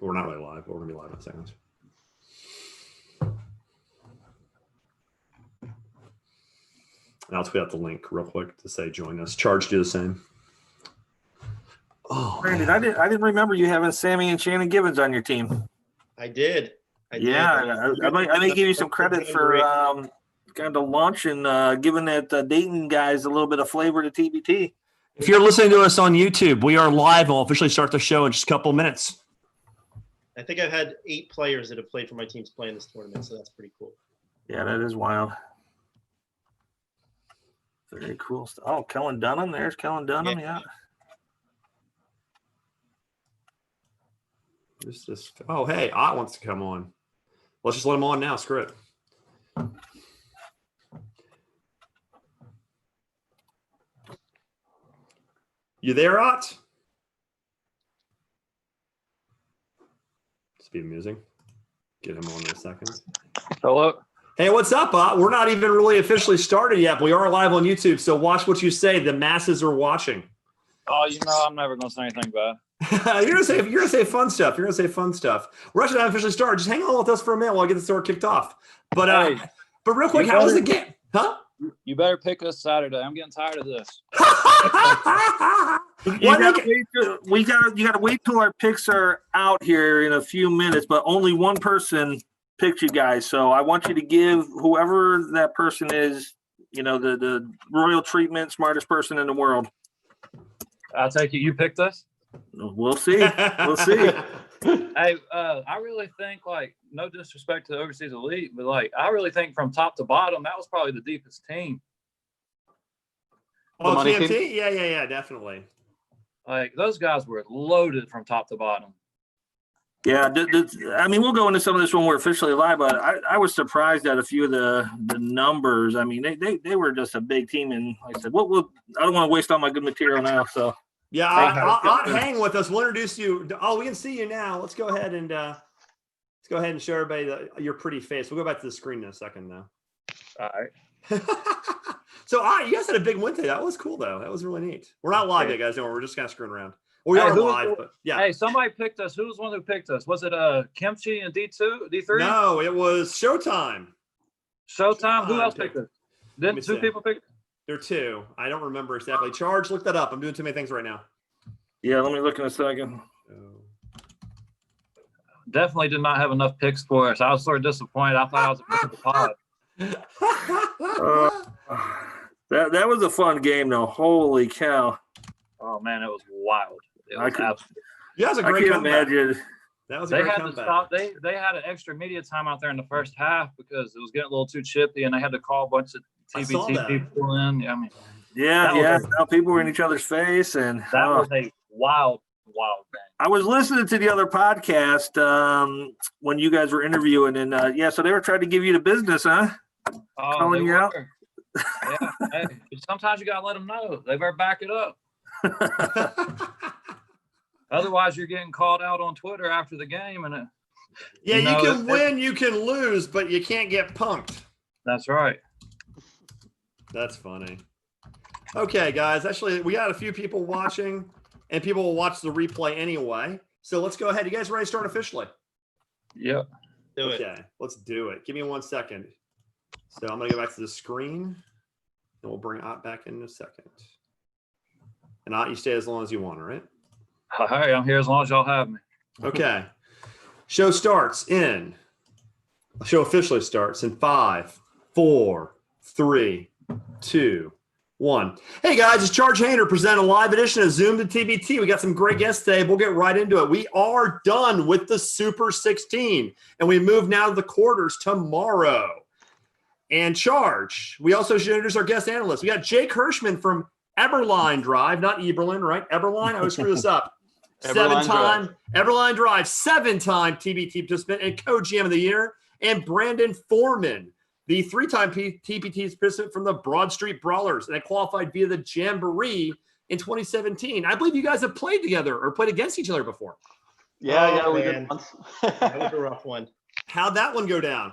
We're not really live, but we're going to be live in a second. And I'll tweet out the link real quick to say join us. Charge, do the same. Oh, Brandon, I didn't remember you having Sammy and Shannon Gibbons on your team. I did. I may give you some credit for kind of launch and giving that Dayton guys a little bit of flavor to TBT. If you're listening to us on YouTube, we are live and we'll officially start the show in just a couple of minutes. I think I've had 8 players that have played for my teams playing this tournament, so that's pretty cool. Yeah, that is wild. Very cool stuff. Oh, Kellen Dunham. There's Kellen Dunham. Yeah. Oh, hey, Ot wants to come on. Let's just let him on now. Screw it. You there, Ot? Speed of music. Get him on in a second. Hello. Hey, what's up, Ot? We're not even really officially started yet, but we are live on YouTube, so watch what you say. The masses are watching. Oh, I'm never going to say anything bad. You're gonna say fun stuff. You're gonna say fun stuff. We're actually not officially started. Just hang on with us for a minute while I get the store kicked off. But but real quick, how was the game? Huh? You better pick us Saturday. I'm getting tired of this. You gotta wait till our picks are out here in a few minutes, but only one person picked you guys. So I want you to give whoever that person is, the royal treatment, smartest person in the world. I'll take it. You picked us? We'll see. We'll see. Hey, I really think, no disrespect to the Overseas Elite, but I really think from top to bottom, that was probably the deepest team. Oh, TMT? Yeah, definitely. Those guys were loaded from top to bottom. Yeah, we'll go into some of this when we're officially live, but I was surprised at a few of the numbers. I mean, they were just a big team, and like I said, I don't want to waste all my good material now, so. Yeah, I'll hang with us. We'll introduce you. Oh, we can see you now. Let's go ahead and show everybody your pretty face. We'll go back to the screen in a second, though. All right. So, you guys had a big win today. That was cool, though. That was really neat. We're not live yet, guys. Don't worry. We're just kind of screwing around. Well, we are live, but yeah. Hey, somebody picked us. Who was the one who picked us? Was it Kimchi and D2, D3? No, it was Showtime. Showtime? Who else picked us? Didn't 2 people pick? There are 2. I don't remember exactly. Charge, look that up. I'm doing too many things right now. Yeah, let me look in a second. Definitely did not have enough picks for us. I was sort of disappointed. I thought I was a pick of the pod. That was a fun game, though. Holy cow! Oh man, it was wild. It was you guys a great comeback. Imagine. That was a great comeback. To stop. They had an extra media time out there in the first half because it was getting a little too chippy, and they had to call a bunch of TBT people in. I mean, people were in each other's face, and that was a wild thing. I was listening to the other podcast when you guys were interviewing, and so they were trying to give you the business, huh? Calling you out. Yeah. Hey, sometimes you gotta let them know. They better back it up. Otherwise, you're getting called out on Twitter after the game, and you can win, you can lose, but you can't get punked. That's right. That's funny. Okay, guys. Actually, we got a few people watching, and people will watch the replay anyway. So let's go ahead. You guys ready to start officially? Yep. Do it. Okay, let's do it. Give me 1 second. So I'm going to go back to the screen, and we'll bring Ot back in a second. And Ot, you stay as long as you want, all right? Hey, I'm here as long as y'all have me. Okay. Show officially starts in 5, 4, 3, 2, 1. Hey guys, it's Charge Hayner presenting a live edition of Zoom to TBT. We got some great guests today. We'll get right into it. We are done with the Super 16, and we move now to the quarters tomorrow. And Charge, we also should introduce our guest analyst. We got Jake Hirscmann from Eberlein Drive, not Eberlein, right? Eberlein, I always screw this up. Eberlein Drive, 7-time TBT participant and co-GM of the year. And Brandon Forman, the 3-time TBT participant from the Broad Street Brawlers, and qualified via the Jamboree in 2017. I believe you guys have played together or played against each other before. Yeah, we did once. That was a rough one. How'd that one go down?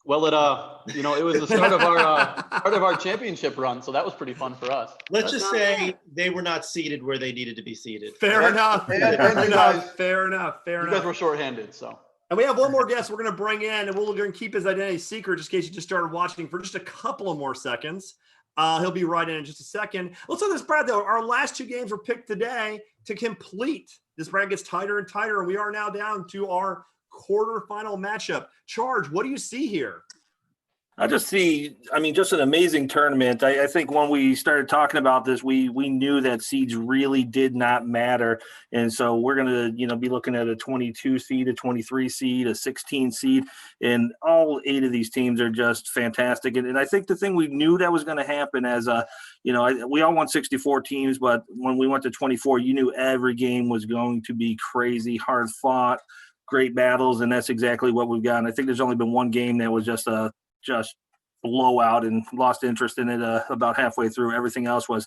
Well, it was the start of our championship run, so that was pretty fun for us. Let's That's just not say bad. they were not seated where they needed to be seated. Fair enough. And Fair you enough. guys- Fair enough. Fair You enough. guys were shorthanded, so. And we have one more guest we're going to bring in, and we're going to keep his identity secret just in case you just started watching for just a couple of more seconds. He'll be right in just a second. Let's look at this, Brad, though. Our last two games were picked today to complete. This bracket gets tighter and tighter, and we are now down to our quarterfinal matchup. Charge, what do you see here? I just see, just an amazing tournament. I think when we started talking about this, we knew that seeds really did not matter. And so we're going to, be looking at a 22 seed, a 23 seed, a 16 seed, and all 8 of these teams are just fantastic. And I think the thing we knew that was going to happen as we all won 64 teams, but when we went to 24, you knew every game was going to be crazy, hard fought, great battles. And that's exactly what we've got. And I think there's only been one game that was just blowout and lost interest in it about halfway through. Everything else was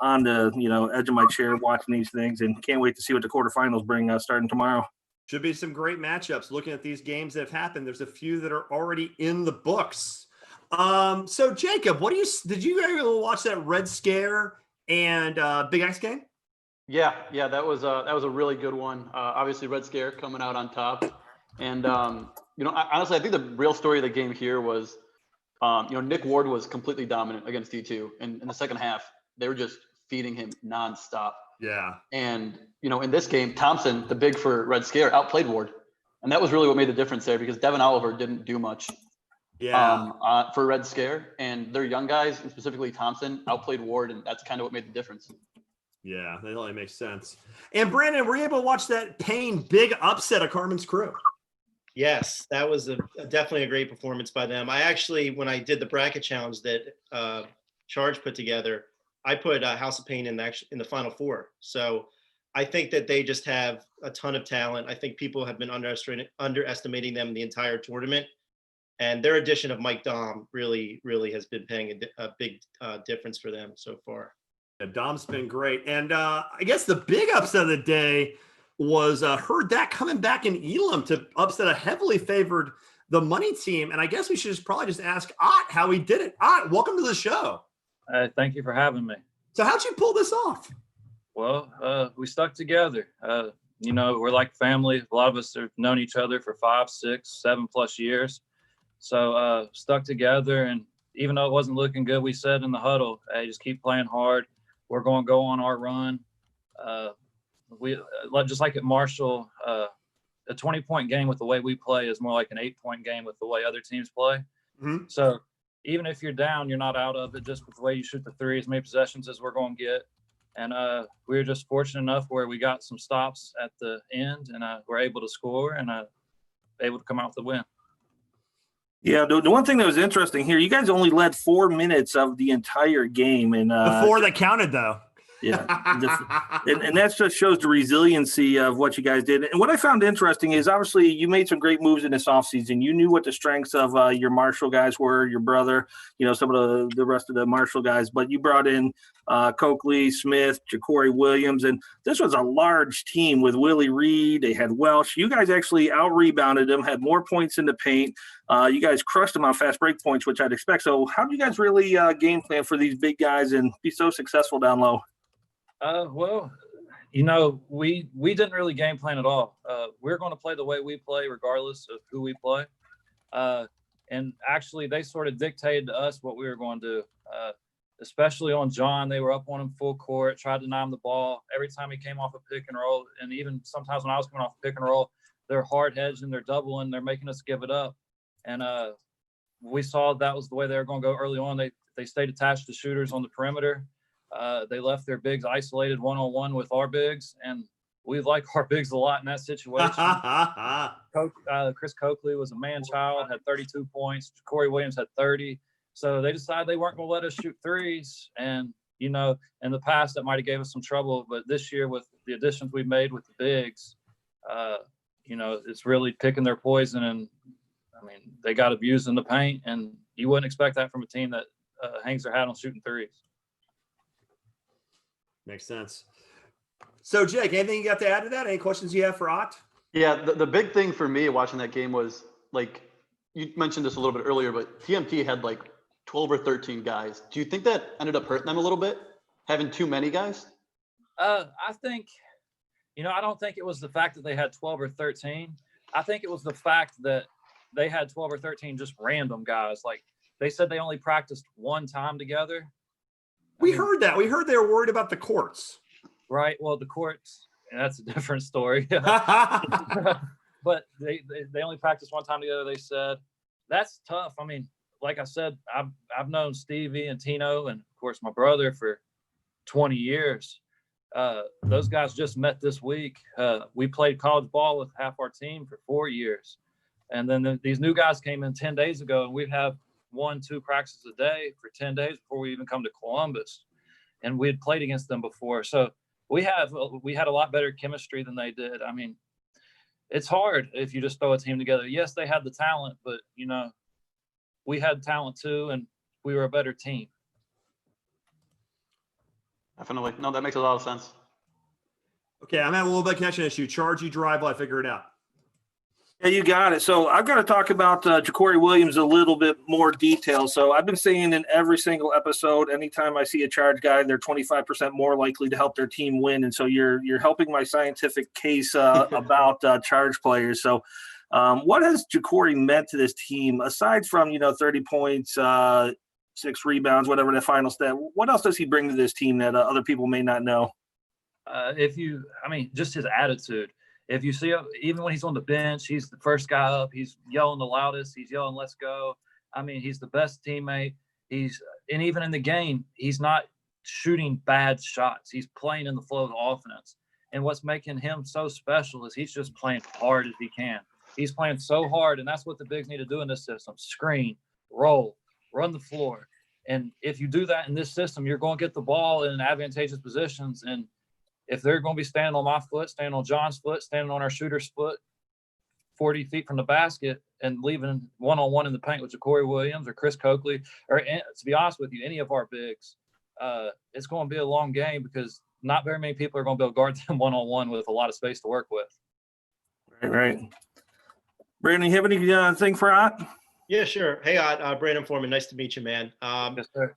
on the edge of my chair watching these things, and can't wait to see what the quarterfinals bring starting tomorrow. Should be some great matchups. Looking at these games that have happened, there's a few that are already in the books. So Jacob, did you ever watch that Red Scare and Big X game? Yeah, that was a really good one. Obviously, Red Scare coming out on top, and honestly, I think the real story of the game here was, Nick Ward was completely dominant against D2, and in the second half, they were just feeding him nonstop. Yeah. And in this game, Thompson, the big for Red Scare, outplayed Ward, and that was really what made the difference there, because Devin Oliver didn't do much. Yeah. For Red Scare, and their young guys, and specifically Thompson, outplayed Ward, and that's kind of what made the difference. Yeah, that only makes sense. And Brandon, were you able to watch that Payne big upset of Carmen's Crew? Yes, that was definitely a great performance by them. I actually, when I did the bracket challenge that Charge put together, I put House of Pain in the Final Four. So I think that they just have a ton of talent. I think people have been underestimating them the entire tournament. And their addition of Mike Dom really, really has been paying a big difference for them so far. Yeah, Dom's been great. And I guess the big upset of the day was heard that coming back in Elam to upset a heavily favored the money team. And I guess we should probably just ask Ot how he did it. Ot, welcome to the show. Thank you for having me. So how'd you pull this off? Well, we stuck together. We're like family. A lot of us have known each other for 5, 6, 7+ years. So stuck together. And even though it wasn't looking good, we said in the huddle, hey, just keep playing hard. We're going to go on our run. We just like at Marshall, a 20-point game with the way we play is more like an 8-point game with the way other teams play. Mm-hmm. So even if you're down, you're not out of it just with the way you shoot the three, as many possessions as we're going to get. And we were just fortunate enough where we got some stops at the end, and we're able to score and able to come out with the win. Yeah, the one thing that was interesting here, you guys only led 4 minutes of the entire game, and The 4 that counted, though. Yeah, and that just shows the resiliency of what you guys did. And what I found interesting is obviously you made some great moves in this offseason. You knew what the strengths of your Marshall guys were, your brother, some of the rest of the Marshall guys. But you brought in Coakley, Smith, Ja'Cory Williams, and this was a large team with Willie Reed. They had Welsh. You guys actually out-rebounded them, had more points in the paint. You guys crushed them on fast break points, which I'd expect. So how do you guys really game plan for these big guys and be so successful down low? We didn't really game plan at all. We're going to play the way we play regardless of who we play. And actually, they sort of dictated to us what we were going to do, especially on John. They were up on him full court, tried to deny him the ball. Every time he came off a pick and roll, and even sometimes when I was coming off a pick and roll, they're hard hedging, they're doubling, they're making us give it up. And we saw that was the way they were going to go early on. They stayed attached to shooters on the perimeter. They left their bigs isolated one-on-one with our bigs, and we like our bigs a lot in that situation. Chris Coakley was a man-child, had 32 points. Corey Williams had 30. So they decided they weren't going to let us shoot threes. And, in the past, that might have gave us some trouble. But this year, with the additions we made with the bigs, it's really picking their poison. And, they got abused in the paint. And you wouldn't expect that from a team that hangs their hat on shooting threes. Makes sense. So, Jake, anything you got to add to that? Any questions you have for Ot? Yeah, the big thing for me watching that game was, you mentioned this a little bit earlier, but TMT had like 12 or 13 guys. Do you think that ended up hurting them a little bit, having too many guys? I think, I don't think it was the fact that they had 12 or 13. I think it was the fact that they had 12 or 13 just random guys. Like they said they only practiced one time together. We heard that. We heard they were worried about the courts. Right. Well, the courts, that's a different story. But they only practiced one time together, they said. That's tough. I mean, like I said, I've known Stevie and Tino and, of course, my brother for 20 years. Those guys just met this week. We played college ball with half our team for 4 years. And then these new guys came in 10 days ago, and we'd have 1-2 practices a day for 10 days before we even come to Columbus. And we had played against them before. So we had a lot better chemistry than they did. I mean, it's hard if you just throw a team together. Yes, they had the talent, but, we had talent too, and we were a better team. Definitely. No, that makes a lot of sense. Okay, I'm having a little bit of connection issue. Charge, you drive while I figure it out. Yeah, you got it. So I've got to talk about Ja'Cory Williams a little bit more detail. So I've been saying in every single episode, anytime I see a charge guy, they're 25% more likely to help their team win. And so you're helping my scientific case about charge players. So what has Ja'Cory meant to this team aside from 30 points, 6 rebounds, whatever the final stat? What else does he bring to this team that other people may not know? Just his attitude. If you see him, even when he's on the bench, he's the first guy up. He's yelling the loudest. He's yelling, "Let's go." I mean, he's the best teammate. And even in the game, he's not shooting bad shots. He's playing in the flow of the offense. And what's making him so special is he's just playing hard as he can. He's playing so hard, and that's what the bigs need to do in this system: screen, roll, run the floor. And if you do that in this system, you're going to get the ball in advantageous positions. And if they're going to be standing on my foot, standing on John's foot, standing on our shooter's foot, 40 feet from the basket, and leaving one-on-one in the paint with Ja'Cory Williams or Chris Coakley, or to be honest with you, any of our bigs, it's going to be a long game because not very many people are going to be able to guard them one-on-one with a lot of space to work with. Right. Brandon, you have anything for Ot? Yeah, sure. Hey, Ot, Brandon Forman, nice to meet you, man. Yes, sir.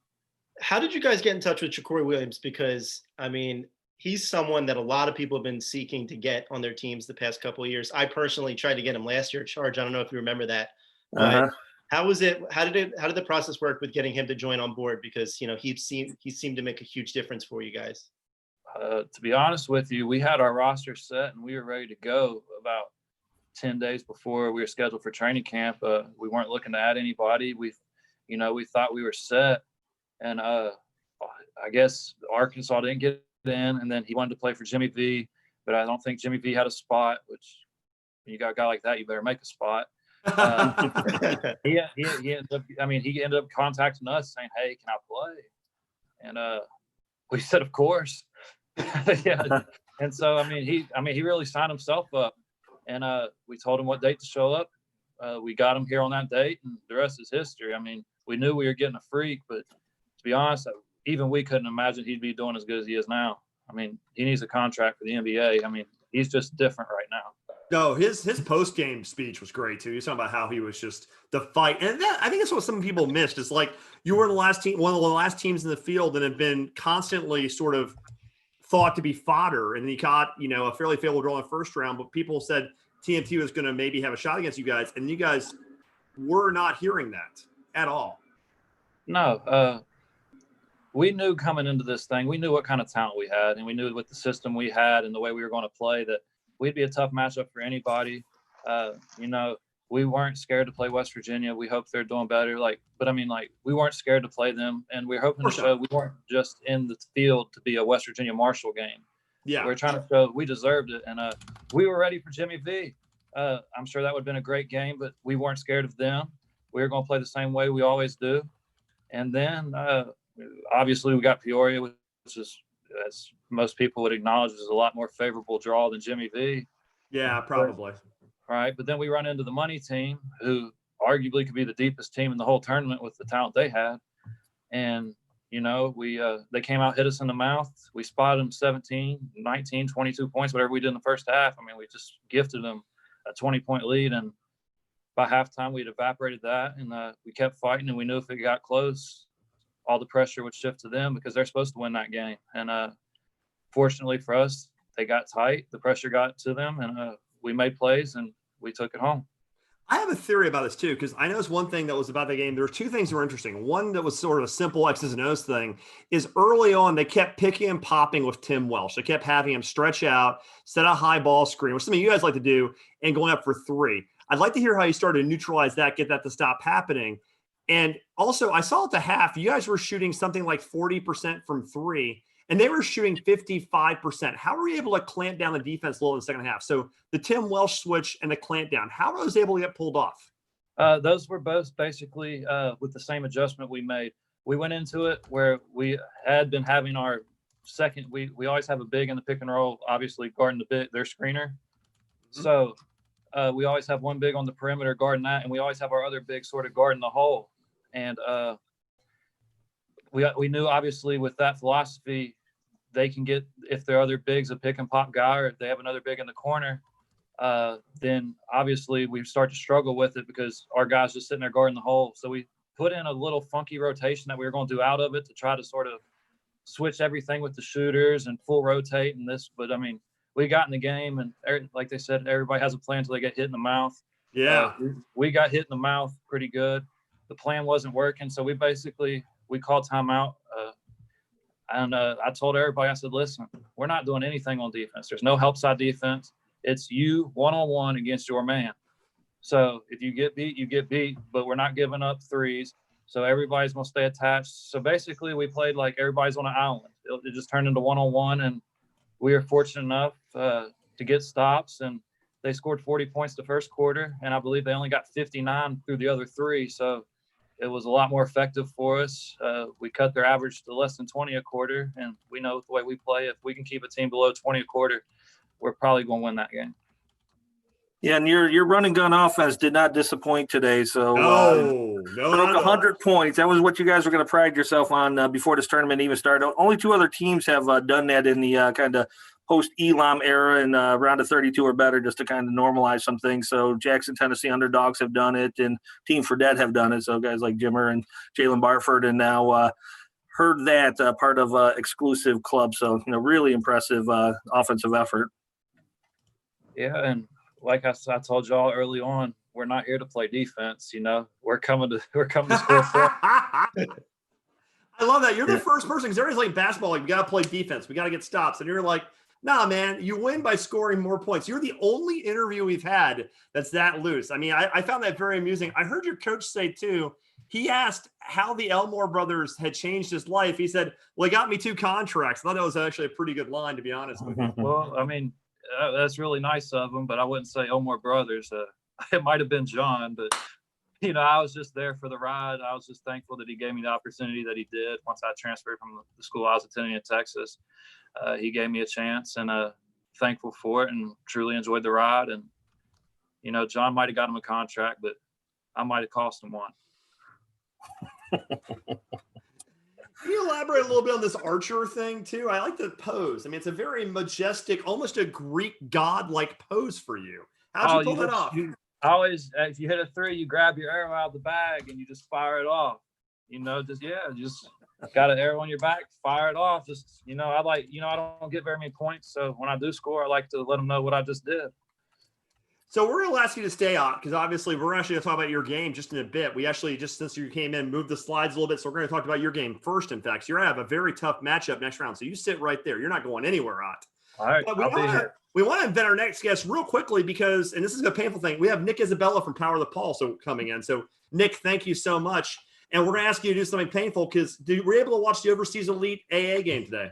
How did you guys get in touch with Ja'Cory Williams? Because, I mean, he's someone that a lot of people have been seeking to get on their teams the past couple of years. I personally tried to get him last year at Charge. I don't know if you remember that. But how was it? How did the process work with getting him to join on board? Because he seemed to make a huge difference for you guys. To be honest with you, we had our roster set and we were ready to go about 10 days before we were scheduled for training camp. We weren't looking to add anybody. We thought we were set, and I guess Arkansas didn't get in, and then he wanted to play for Jimmy V, but I don't think Jimmy V had a spot, which when you got a guy like that, you better make a spot. He ended up contacting us saying, "Hey, can I play?" And we said, "Of course." Yeah. And so he really signed himself up, and we told him what date to show up. We got him here on that date, and the rest is history. I mean, we knew we were getting a freak, but to be honest, even we couldn't imagine he'd be doing as good as he is now. I mean, he needs a contract for the NBA. I mean, he's just different right now. No, his post-game speech was great too. He was talking about how he was just the fight. And I think that's what some people missed. Is like you were the last team, one of the last teams in the field, and have been constantly sort of thought to be fodder. And he caught, a fairly favorable draw in the first round, but people said TMT was going to maybe have a shot against you guys, and you guys were not hearing that at all. No, we knew coming into this thing, we knew what kind of talent we had, and we knew with the system we had and the way we were going to play that we'd be a tough matchup for anybody. We weren't scared to play West Virginia. We hope they're doing better. We weren't scared to play them, and we're hoping to show we weren't just in the field to be a West Virginia Marshall game. Yeah, we're trying to show we deserved it, and we were ready for Jimmy V. I'm sure that would have been a great game, but we weren't scared of them. We were going to play the same way we always do. And then, obviously, we got Peoria, which is, as most people would acknowledge, is a lot more favorable draw than Jimmy V. Yeah, probably. Right. But then we run into the money team, who arguably could be the deepest team in the whole tournament with the talent they had. And, they came out, hit us in the mouth. We spotted them 17, 19, 22 points, whatever we did in the first half. I mean, we just gifted them a 20-point lead, and by halftime, we'd evaporated that, and we kept fighting, and we knew if it got close, all the pressure would shift to them because they're supposed to win that game. And fortunately for us, they got tight. The pressure got to them, and we made plays, and we took it home. I have a theory about this too, because I noticed one thing that was about the game. There were two things that were interesting. One that was sort of a simple X's and O's thing is early on, they kept picking and popping with Tim Welsh. They kept having him stretch out, set a high ball screen, which some of you guys like to do, and going up for three. I'd like to hear how you started to neutralize that, get that to stop happening. And also, I saw at the half, you guys were shooting something like 40% from three, and they were shooting 55%. How were you able to clamp down the defense a little in the second half? So the Tim Welsh switch and the clamp down, how were those able to get pulled off? Those were both basically with the same adjustment we made. We went into it where we had been having our second. We always have a big in the pick and roll, obviously guarding the big, their screener. Mm-hmm. So we always have one big on the perimeter guarding that, and we always have our other big sort of guarding the hole. And we knew obviously with that philosophy, they can get, if their other big's a pick and pop guy, or if they have another big in the corner, then obviously we start to struggle with it because our guys just sitting there guarding the hole. So we put in a little funky rotation that we were going to do out of it to try to sort of switch everything with the shooters and full rotate and this. But I mean, we got in the game, and like they said, everybody has a plan until they get hit in the mouth. Yeah. We got hit in the mouth pretty good. The plan wasn't working. So we called timeout. And I told everybody, I said, listen, we're not doing anything on defense. There's no help side defense. It's you one-on-one against your man. So if you get beat, you get beat, but we're not giving up threes. So everybody's going to stay attached. So basically we played like everybody's on an island. It just turned into one-on-one, and we were fortunate enough to get stops. And they scored 40 points the first quarter, and I believe they only got 59 through the other three. So it was a lot more effective for us. We cut their average to less than 20 a quarter, and we know the way we play, if we can keep a team below 20 a quarter, we're probably going to win that game. Yeah, and your run and gun offense did not disappoint today. So no, broke 100 points. That was what you guys were going to pride yourself on before this tournament even started. Only two other teams have done that in the kind of post-Elam era and round of 32 or better, just to kind of normalize some things. So Jackson, Tennessee Underdogs have done it, and Team Fredette have done it. So guys like Jimmer and Jalen Barford, and now Heard that part of exclusive club. So, really impressive offensive effort. Yeah, and like I told y'all early on, we're not here to play defense. We're coming to score. I love that. You're the first person, because everybody's like basketball, like we got to play defense, we got to get stops, and you're like, nah, man, you win by scoring more points. You're the only interview we've had that's that loose. I mean, I found that very amusing. I heard your coach say too. He asked how the Elmore brothers had changed his life. He said, "Well, he got me 2 contracts." I thought that was actually a pretty good line, to be honest with you. Well, I mean, that's really nice of him, but I wouldn't say Elmore brothers. It might have been John, but I was just there for the ride. I was just thankful that he gave me the opportunity that he did once I transferred from the school I was attending in Texas. He gave me a chance, and thankful for it, and truly enjoyed the ride. And John might have got him a contract, but I might have cost him one. Can you elaborate a little bit on this archer thing too? I like the pose. I mean, it's a very majestic, almost a Greek god-like pose for you. How'd you pull that off? Always, if you hit a 3, you grab your arrow out of the bag and you just fire it off. Just got an arrow on your back, fire it off. Just, I don't get very many points, so when I do score, I like to let them know what I just did. So we're going to ask you to stay on, because obviously we're actually going to talk about your game just in a bit. We actually, just since you came in, moved the slides a little bit. So we're going to talk about your game first, in fact. So you're going to have a very tough matchup next round. So you sit right there. You're not going anywhere, Ot. All right, we want to invent our next guest real quickly, because, and this is a painful thing, we have Nick Isabella from Power of the Pulse coming in. So Nick, thank you so much. And we're going to ask you to do something painful, because were you able to watch the Overseas Elite AA game today?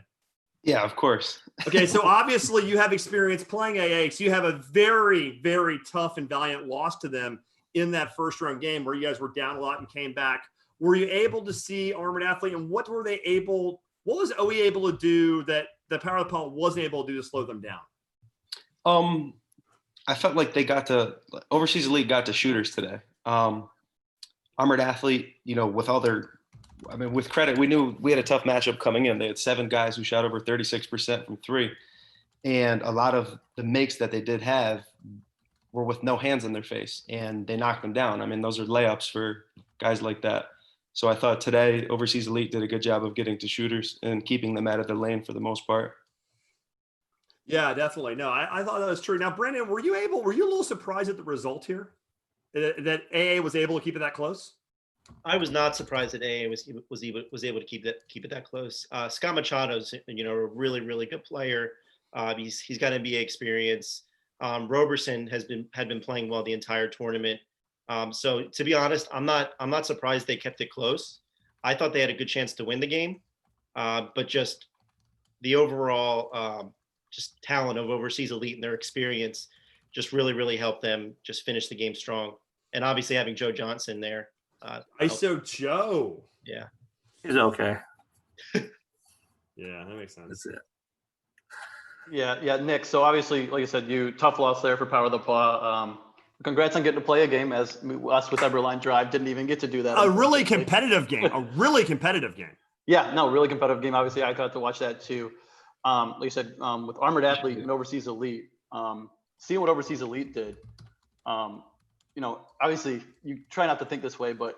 Yeah, of course. Okay, so obviously you have experience playing AA, so you have a very, very tough and valiant loss to them in that first round game where you guys were down a lot and came back. Were you able to see Armored Athlete, and what was OE able to do that the Power of the Pulse wasn't able to do to slow them down? I felt like Overseas Elite got to shooters today. Armored Athlete, with all with credit, we knew we had a tough matchup coming in. They had 7 guys who shot over 36% from 3. And a lot of the makes that they did have were with no hands in their face, and they knocked them down. I mean, those are layups for guys like that. So I thought today Overseas Elite did a good job of getting to shooters and keeping them out of their lane for the most part. Yeah, definitely. No, I thought that was true. Now, Brandon, were you a little surprised at the result here? That AA was able to keep it that close? I was not surprised that AA was able to keep it that close. Scott Machado's a really really good player. He's got NBA experience. Roberson had been playing well the entire tournament. So to be honest, I'm not surprised they kept it close. I thought they had a good chance to win the game, but just the overall just talent of Overseas Elite and their experience just really really helped them just finish the game strong. And obviously having Joe Johnson there. ISO Joe. Yeah. He's okay. Yeah, that makes sense. That's it. Yeah, Nick. So obviously, like I said, tough loss there for Power of the Paw. Congrats on getting to play a game, as us with Eberlein Drive didn't even get to do that. A really competitive game. A really competitive game. Yeah, no, really competitive game. Obviously, I got to watch that too. Like you said, with Armored Athlete and Overseas Elite, seeing what Overseas Elite did, obviously you try not to think this way, but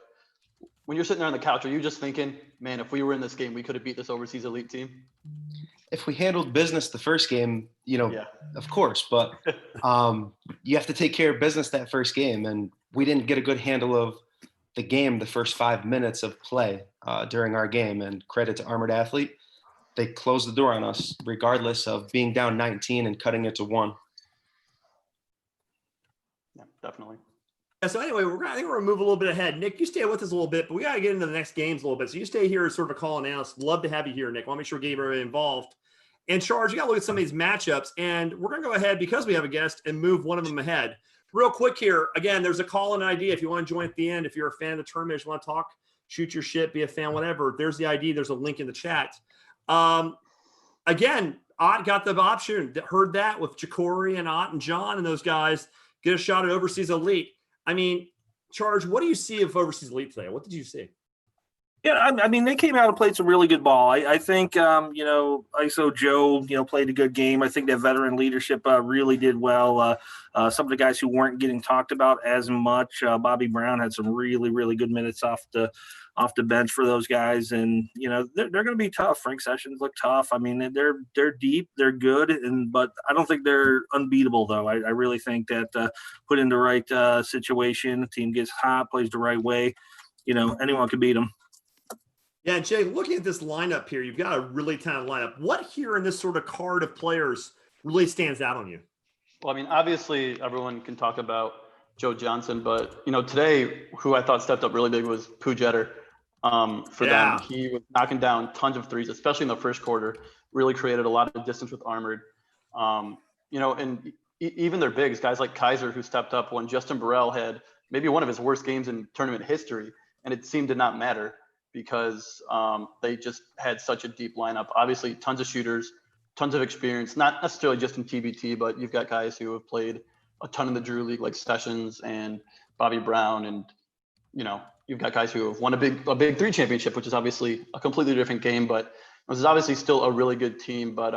when you're sitting there on the couch, are you just thinking, man, if we were in this game, we could have beat this Overseas Elite team? If we handled business the first game, Yeah. of course, but you have to take care of business that first game. And we didn't get a good handle of the game the first 5 minutes of play during our game. And credit to Armored Athlete, they closed the door on us, regardless of being down 19 and cutting it to 1. Yeah, definitely. Yeah, so anyway, I think we're gonna move a little bit ahead. Nick, you stay with us a little bit, but we gotta get into the next games a little bit. So you stay here as sort of a call analyst. Love to have you here, Nick. I want to make sure we get everybody involved. And Charge, you gotta look at some of these matchups, and we're gonna go ahead because we have a guest and move one of them ahead. Real quick here, again, there's a call-in ID if you want to join at the end. If you're a fan of the tournament, you want to talk, shoot your shit, be a fan, whatever. There's the ID. There's a link in the chat. Again, Ot got the option. Heard that with Jacory and Ot and John and those guys get a shot at Overseas Elite. I mean, Charge, what do you see of Overseas Elite today? What did you see? Yeah, I mean, they came out and played some really good ball. I think, ISO Joe, played a good game. I think that veteran leadership really did well. Some of the guys who weren't getting talked about as much, Bobby Brown had some really, really good minutes off the bench for those guys. And, they're going to be tough. Frank Sessions look tough. I mean, they're deep, they're good, but I don't think they're unbeatable, though. I really think that put in the right situation, the team gets hot, plays the right way, anyone can beat them. Yeah, Jay, looking at this lineup here, you've got a really talented lineup. What here in this sort of card of players really stands out on you? Well, I mean, obviously everyone can talk about Joe Johnson, but today who I thought stepped up really big was Pooh Jeter. For them, he was knocking down tons of threes, especially in the first quarter. Really created a lot of distance with Armored. And even their bigs, guys like Kaiser, who stepped up when Justin Burrell had maybe one of his worst games in tournament history, and it seemed to not matter because they just had such a deep lineup. Obviously, tons of shooters, tons of experience, not necessarily just in TBT, but you've got guys who have played a ton in the Drew League like Sessions and Bobby Brown. And, you've got guys who have won a big 3 championship, which is obviously a completely different game, but this is obviously still a really good team. But,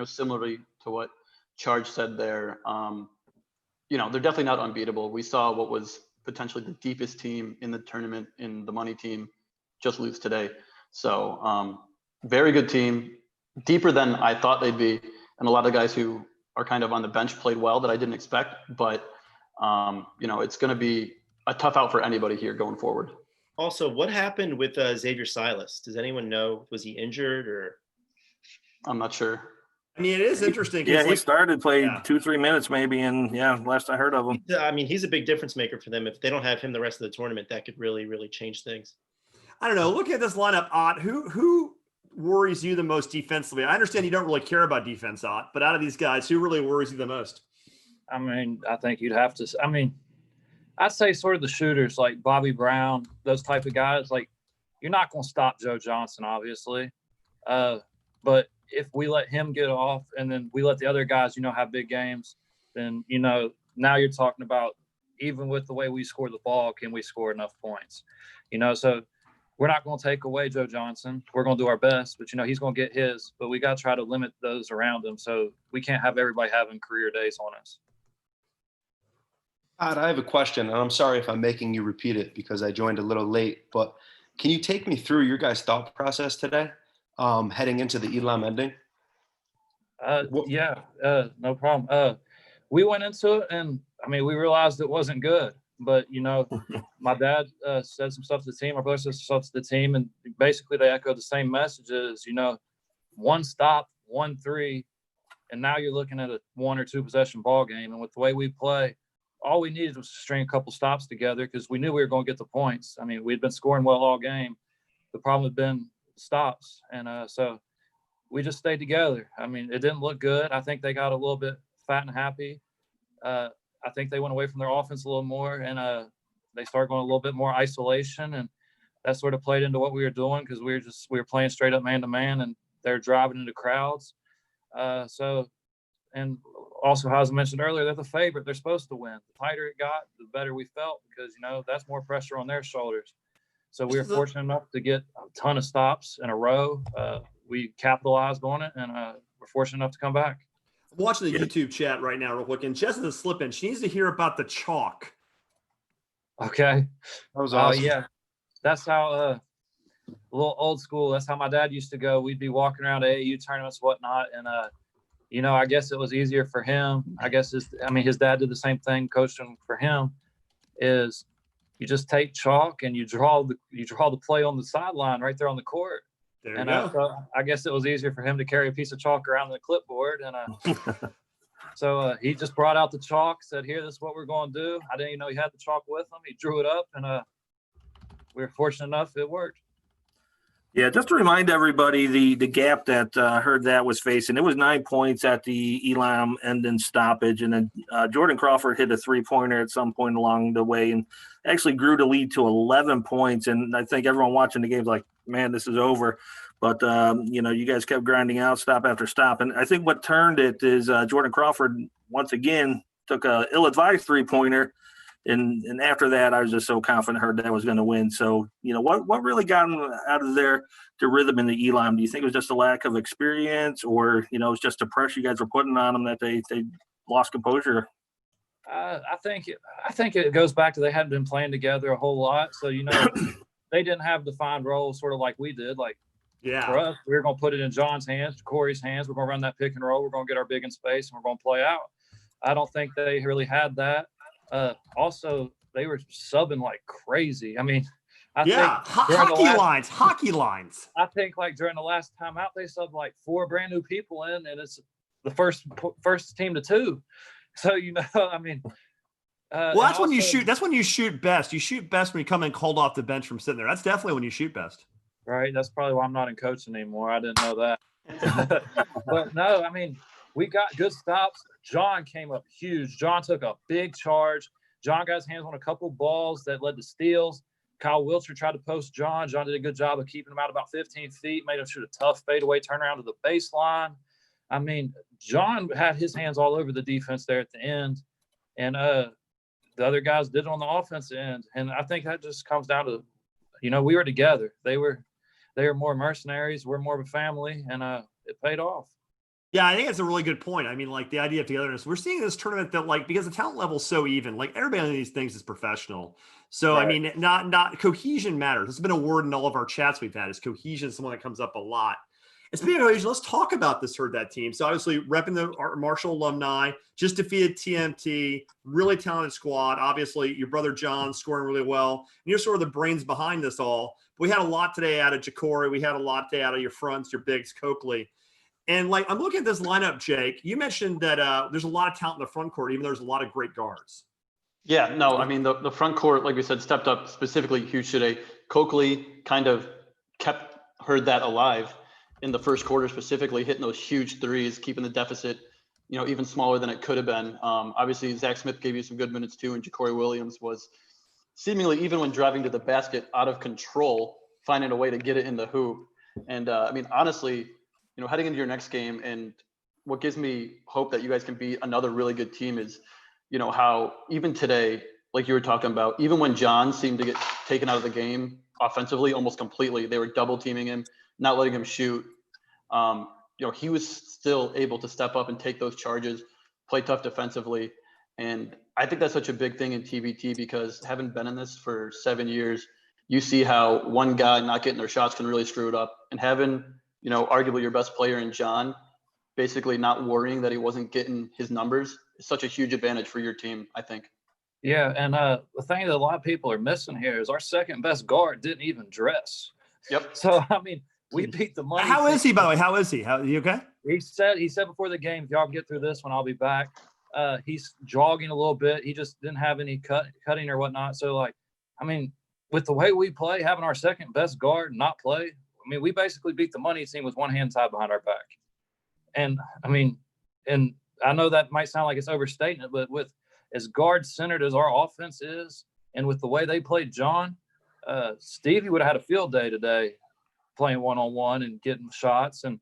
similarly to what Charge said there, they're definitely not unbeatable. We saw what was potentially the deepest team in the tournament in the money team just lose today. So very good team, deeper than I thought they'd be. And a lot of guys who are kind of on the bench played well that I didn't expect, but it's going to be a tough out for anybody here going forward. Also, what happened with Xavier Silas? Does anyone know? Was he injured or? I'm not sure. I mean, it is interesting. Yeah, he started, played 2-3 minutes maybe, and last I heard of him. I mean, he's a big difference maker for them. If they don't have him the rest of the tournament, that could really, really change things. I don't know. Looking at this lineup, Ot, who worries you the most defensively? I understand you don't really care about defense, Ot, but out of these guys, who really worries you the most? I mean, I think you'd have to. I mean, I'd say sort of the shooters like Bobby Brown, those type of guys. Like, you're not going to stop Joe Johnson, obviously, but if we let him get off and then we let the other guys, have big games, then now you're talking about even with the way we score the ball, can we score enough points? So we're not going to take away Joe Johnson. We're going to do our best, but he's going to get his. But we got to try to limit those around him, so we can't have everybody having career days on us. Todd, I have a question, and I'm sorry if I'm making you repeat it because I joined a little late, but can you take me through your guys' thought process today, heading into the Elam ending? Yeah, no problem. We went into it, and I mean, we realized it wasn't good. But my dad said some stuff to the team. My brother said some stuff to the team, and basically they echoed the same messages. One stop, 1-3, and now you're looking at a 1 or 2 possession ball game. And with the way we play, all we needed was to string a couple stops together because we knew we were going to get the points. I mean, we'd been scoring well all game. The problem had been stops, and so we just stayed together. I mean, it didn't look good. I think they got a little bit fat and happy. I think they went away from their offense a little more, and they started going a little bit more isolation, and that sort of played into what we were doing because we were playing straight up man to man, and they're driving into crowds. And also, as I mentioned earlier, they're the favorite. They're supposed to win. The tighter it got, the better we felt because that's more pressure on their shoulders. So we were fortunate enough to get a ton of stops in a row. We capitalized on it, and we're fortunate enough to come back. I'm watching the YouTube chat right now real quick, and Jessica's slipping. She needs to hear about the chalk. Okay. That was awesome. Yeah. That's how a little old school. That's how my dad used to go. We'd be walking around AAU tournaments, whatnot, and I guess it was easier for him. I guess his dad did the same thing, coaching for him. Is you just take chalk and you draw the play on the sideline right there on the court. There you go. So I guess it was easier for him to carry a piece of chalk around the clipboard, and so he just brought out the chalk, said, "Here, this is what we're going to do." I didn't even know he had the chalk with him. He drew it up, and we were fortunate enough it worked. Yeah, just to remind everybody, the gap that Heard That was facing, it was 9 points at the Elam Ending stoppage, and then Jordan Crawford hit a 3-pointer at some point along the way and actually grew the lead to 11 points. And I think everyone watching the game was like, man, this is over. But, you guys kept grinding out stop after stop. And I think what turned it is Jordan Crawford, once again, took a ill-advised 3-pointer. And after that, I was just so confident Heard That was going to win. So, what really got him out of there, the rhythm in the Elam? Do you think it was just a lack of experience, or, it was just the pressure you guys were putting on them that they lost composure? I think it goes back to they hadn't been playing together a whole lot. So, they didn't have defined roles sort of like we did. Like, for us, we were going to put it in John's hands, Corey's hands. We're going to run that pick and roll. We're going to get our big in space, and we're going to play out. I don't think they really had that. Also, they were subbing like crazy. I mean, hockey lines. I think like during the last time out, they subbed like 4 brand new people in, and it's the first team to 2. So I mean, well, that's when you shoot. That's when you shoot best. You shoot best when you come in cold off the bench from sitting there. That's definitely when you shoot best. Right. That's probably why I'm not in coaching anymore. I didn't know that. But no, I mean, we got good stops. John came up huge. John took a big charge. John got his hands on a couple balls that led to steals. Kyle Wiltshire tried to post John. John did a good job of keeping him out about 15 feet, made him shoot a tough fadeaway turnaround to the baseline. I mean, John had his hands all over the defense there at the end. And the other guys did it on the offensive end. And I think that just comes down to, we were together. They were more mercenaries. We're more of a family, and it paid off. Yeah, I think that's a really good point. I mean, like the idea of togetherness. We're seeing this tournament that, like, because the talent level is so even, like everybody on these things is professional. So, right. I mean, not cohesion matters. It's been a word in all of our chats we've had. Is cohesion something that comes up a lot. And speaking of cohesion, let's talk about this Heard That team. So obviously repping the Marshall alumni, just defeated TMT, really talented squad. Obviously your brother John scoring really well. And you're sort of the brains behind this all. But we had a lot today out of Ja'Cory. We had a lot today out of your fronts, your bigs, Coakley. And like, I'm looking at this lineup, Jake. You mentioned that there's a lot of talent in the front court, even though there's a lot of great guards. Yeah, no, I mean, the front court, like we said, stepped up specifically huge today. Coakley kind of kept Heard That alive in the first quarter, specifically hitting those huge threes, keeping the deficit, even smaller than it could have been. Obviously, Zach Smith gave you some good minutes too, and Ja'Cory Williams was seemingly, even when driving to the basket, out of control, finding a way to get it in the hoop. And I mean, honestly, heading into your next game, and what gives me hope that you guys can be another really good team is, how even today, like you were talking about, even when John seemed to get taken out of the game offensively almost completely, they were double teaming him, not letting him shoot. He was still able to step up and take those charges, play tough defensively. And I think that's such a big thing in TBT because having been in this for 7 years, you see how one guy not getting their shots can really screw it up. And having, arguably your best player in John, basically not worrying that he wasn't getting his numbers is such a huge advantage for your team, I think. Yeah, and the thing that a lot of people are missing here is our second best guard didn't even dress. Yep. So I mean, we beat the money. How is he, by the way? How is he? How you okay? He said before the game, if y'all get through this one, I'll be back. He's jogging a little bit. He just didn't have any cutting or whatnot. So like, I mean, with the way we play, having our second best guard not play, I mean, we basically beat the money team with one hand tied behind our back. And I mean, and I know that might sound like it's overstating it, but with as guard-centered as our offense is, and with the way they played John, Stevie would have had a field day today playing one-on-one and getting shots. And,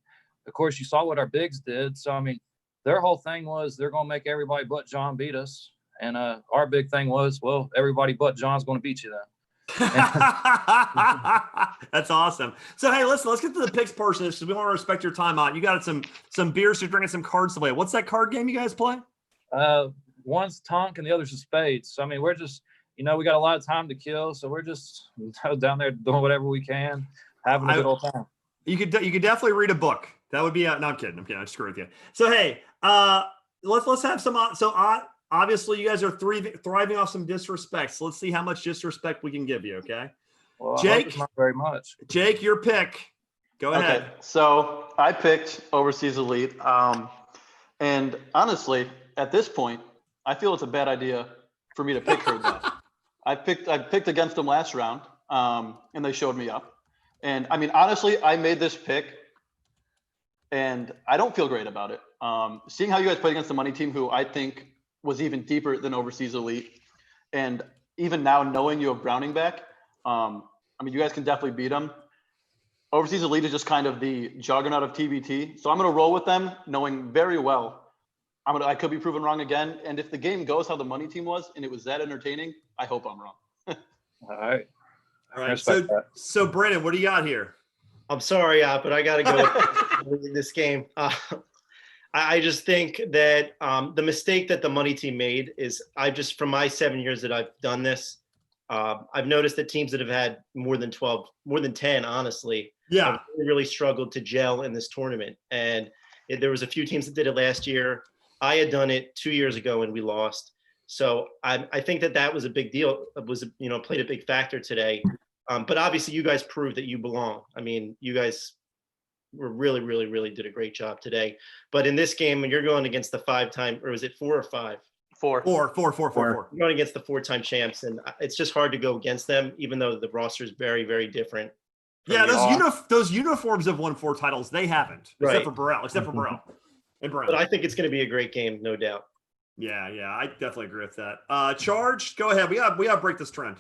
of course, you saw what our bigs did. So, I mean, their whole thing was they're going to make everybody but John beat us. And our big thing was, well, everybody but John's going to beat you then. That's awesome. So hey, let's get to the picks portion because we want to respect your time out. You got some beers, you're drinking some cards to play. What's that card game you guys play? One's Tonk and the other's a Spades. So I mean, we're just we got a lot of time to kill, so we're just down there doing whatever we can, having a good old time. You could definitely read a book. That would be no, I'm kidding. I'm screwing with you. So hey, let's have some. Obviously, you guys are thriving off some disrespect. So let's see how much disrespect we can give you, okay? Well, Jake, not very much. Jake, your pick. Go ahead. Okay, so I picked Overseas Elite. And honestly, at this point, I feel it's a bad idea for me to pick her. I picked against them last round, and they showed me up. And I mean, honestly, I made this pick, and I don't feel great about it. Seeing how you guys played against the money team, who I think was even deeper than Overseas Elite. And even now knowing you have Browning back, I mean, you guys can definitely beat them. Overseas Elite is just kind of the juggernaut of TBT. So I'm going to roll with them knowing very well I could be proven wrong again. And if the game goes how the money team was and it was that entertaining, I hope I'm wrong. All right. So Brandon, what do you got here? I'm sorry, but I got to go with this game. I just think that the mistake that the money team made is from my 7 years that I've done this, I've noticed that teams that have had more than 10, honestly, have really struggled to gel in this tournament. And there was a few teams that did it last year. I had done it 2 years ago and we lost. So I think that was a big deal. It was, played a big factor today. But obviously you guys proved that you belong. I mean, you guys were really, really, really did a great job today. But in this game, when you're going against the 5-time, or was it 4 or 5? 4. You're going against the 4-time champs, and it's just hard to go against them, even though the roster is very, very different. Yeah, those uniforms have won 4 titles. They haven't, except for Burrell. And Brown. But I think it's going to be a great game, no doubt. Yeah, I definitely agree with that. Charge, go ahead. We got to break this trend.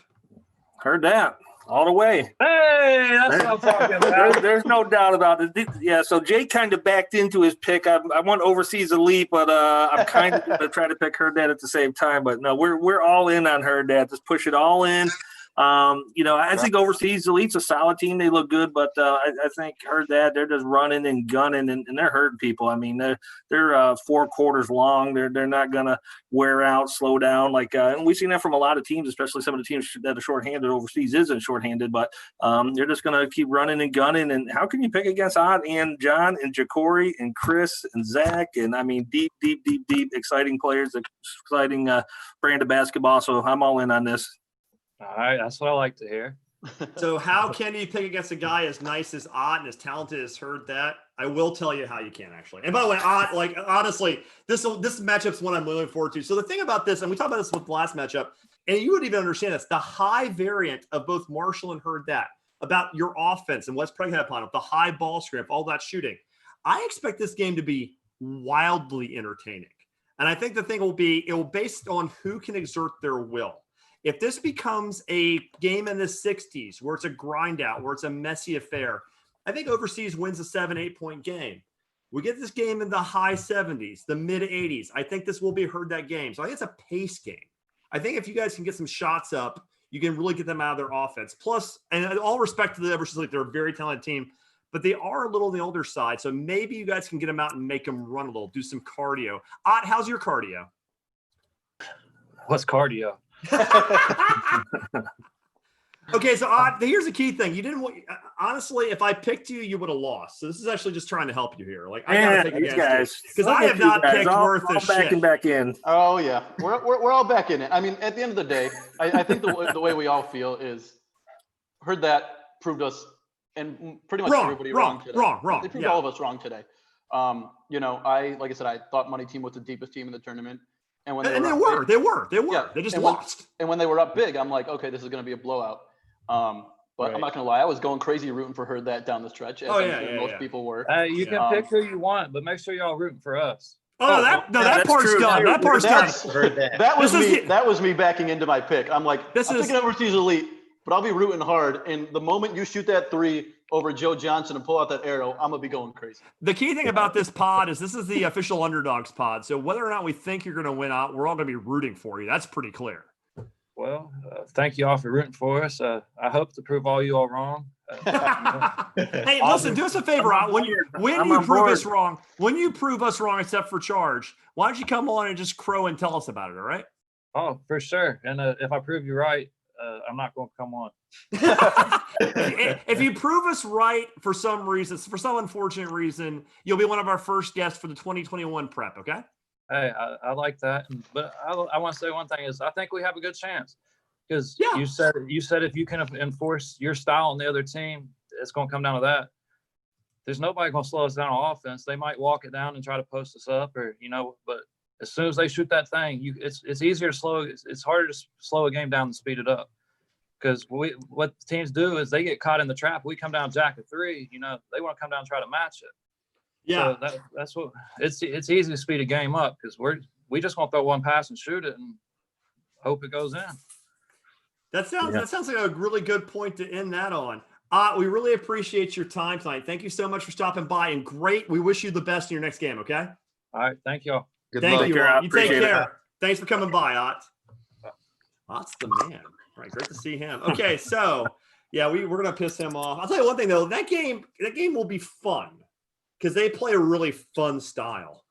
Heard that. All the way. Hey, that's what I'm talking about. There's no doubt about it. Yeah, so Jake kind of backed into his pick. I want Overseas Elite, but I'm kind of going to try to pick Her Dad at the same time. But no, we're all in on Her Dad. Just push it all in. I think Overseas Elite's a solid team. They look good, but I think Her Dad, they're just running and gunning, and they're hurting people. I mean, they're 4 quarters long. They're not going to wear out, slow down. And we've seen that from a lot of teams, especially some of the teams that are shorthanded. Overseas isn't shorthanded, but they're just going to keep running and gunning. And how can you pick against Ot and John and Ja'Cory and Chris and Zach? And I mean, deep, exciting players, exciting brand of basketball. So I'm all in on this. All right, that's what I like to hear. So how can you pick against a guy as nice as Ot and as talented as Heard That? I will tell you how you can, actually. And by the way, Ot, honestly, this matchup's one I'm looking forward to. So the thing about this, and we talked about this with the last matchup, and you would even understand this, the high variant of both Marshall and Heard That about your offense and what's predicated upon it, the high ball screen, all that shooting. I expect this game to be wildly entertaining. And I think the thing will be, it will based on who can exert their will. If this becomes a game in the 60s where it's a grind out, where it's a messy affair, I think Overseas wins a 7-8 point game. We get this game in the high 70s, the mid 80s. I think this will be Heard That game. So I think it's a pace game. I think if you guys can get some shots up, you can really get them out of their offense. Plus, and all respect to the Overseas, they're a very talented team, but they are a little on the older side. So maybe you guys can get them out and make them run a little, do some cardio. Ot, how's your cardio? What's cardio? Okay, so here's the key thing. You didn't want, honestly, if I picked you, you would have lost. So this is actually just trying to help you here. Like I gotta pick these against guys. you because I have not picked worth a shit. Back in. Oh yeah, we're all back in it. I mean, at the end of the day, I think the way we all feel is heard that proved us and pretty much everybody wrong today. Wrong. They proved all of us wrong today. You know, like I said, I thought Money Team was the deepest team in the tournament, and when they were. Yeah. They just lost. And when they were up big, I'm like, okay, this is going to be a blowout. But I'm not gonna lie, I was going crazy rooting for Herd that down the stretch, as most people were. You can pick who you want, but make sure y'all rooting for us. That part's done. That part's done. That was me backing into my pick. I'm like, I'm picking Overseas Elite, but I'll be rooting hard. And the moment you shoot that 3 over Joe Johnson and pull out that arrow, I'm gonna be going crazy. The key thing about this pod is this is the official underdogs pod. So whether or not we think you're gonna win out, we're all gonna be rooting for you. That's pretty clear. Well, thank you all for rooting for us. I hope to prove all you all wrong. Hey, listen, do us a favor. When you prove us wrong, except for Charge, why don't you come on and just crow and tell us about it, all right? Oh, for sure. And if I prove you right, I'm not going to come on. If you prove us right for some reason, for some unfortunate reason, you'll be one of our first guests for the 2021 prep, okay? Hey, I like that, but I want to say one thing is I think we have a good chance because you said if you can enforce your style on the other team, it's going to come down to that. There's nobody going to slow us down on offense. They might walk it down and try to post us up, or but as soon as they shoot that thing, it's easier to slow. It's harder to slow a game down than speed it up because what teams do is they get caught in the trap. We come down jack of 3, they want to come down and try to match it. Yeah, so that's what it's easy to speed a game up because we just want to throw one pass and shoot it and hope it goes in. That sounds like a really good point to end that on. We really appreciate your time tonight. Thank you so much for stopping by and great. We wish you the best in your next game. Okay. All right. Thank y'all. Thank you. You take care. Thanks for coming by, Ot. Ot's the man. All right, great to see him. Okay, so we're gonna piss him off. I'll tell you one thing though. That game will be fun. Because they play a really fun style.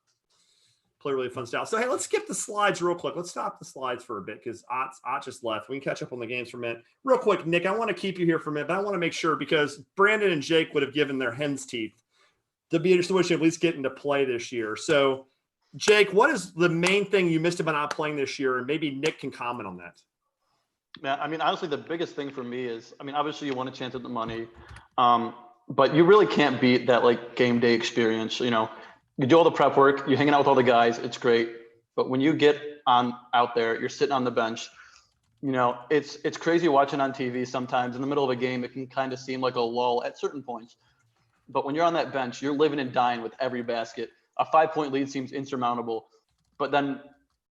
So, hey, let's skip the slides real quick. Let's stop the slides for a bit because Ot just left. We can catch up on the games for a minute. Real quick, Nick, I want to keep you here for a minute, but I want to make sure because Brandon and Jake would have given their hen's teeth to be interested in at least getting to play this year. So, Jake, what is the main thing you missed about not playing this year? And maybe Nick can comment on that. Yeah, I mean, honestly, the biggest thing for me is, obviously you want a chance at the money. But you really can't beat that game day experience. You do all the prep work, you're hanging out with all the guys, it's great. But when you get out there, you're sitting on the bench, it's crazy watching on TV sometimes. In the middle of a game, it can kind of seem like a lull at certain points. But when you're on that bench, you're living and dying with every basket. A 5-point lead seems insurmountable. But then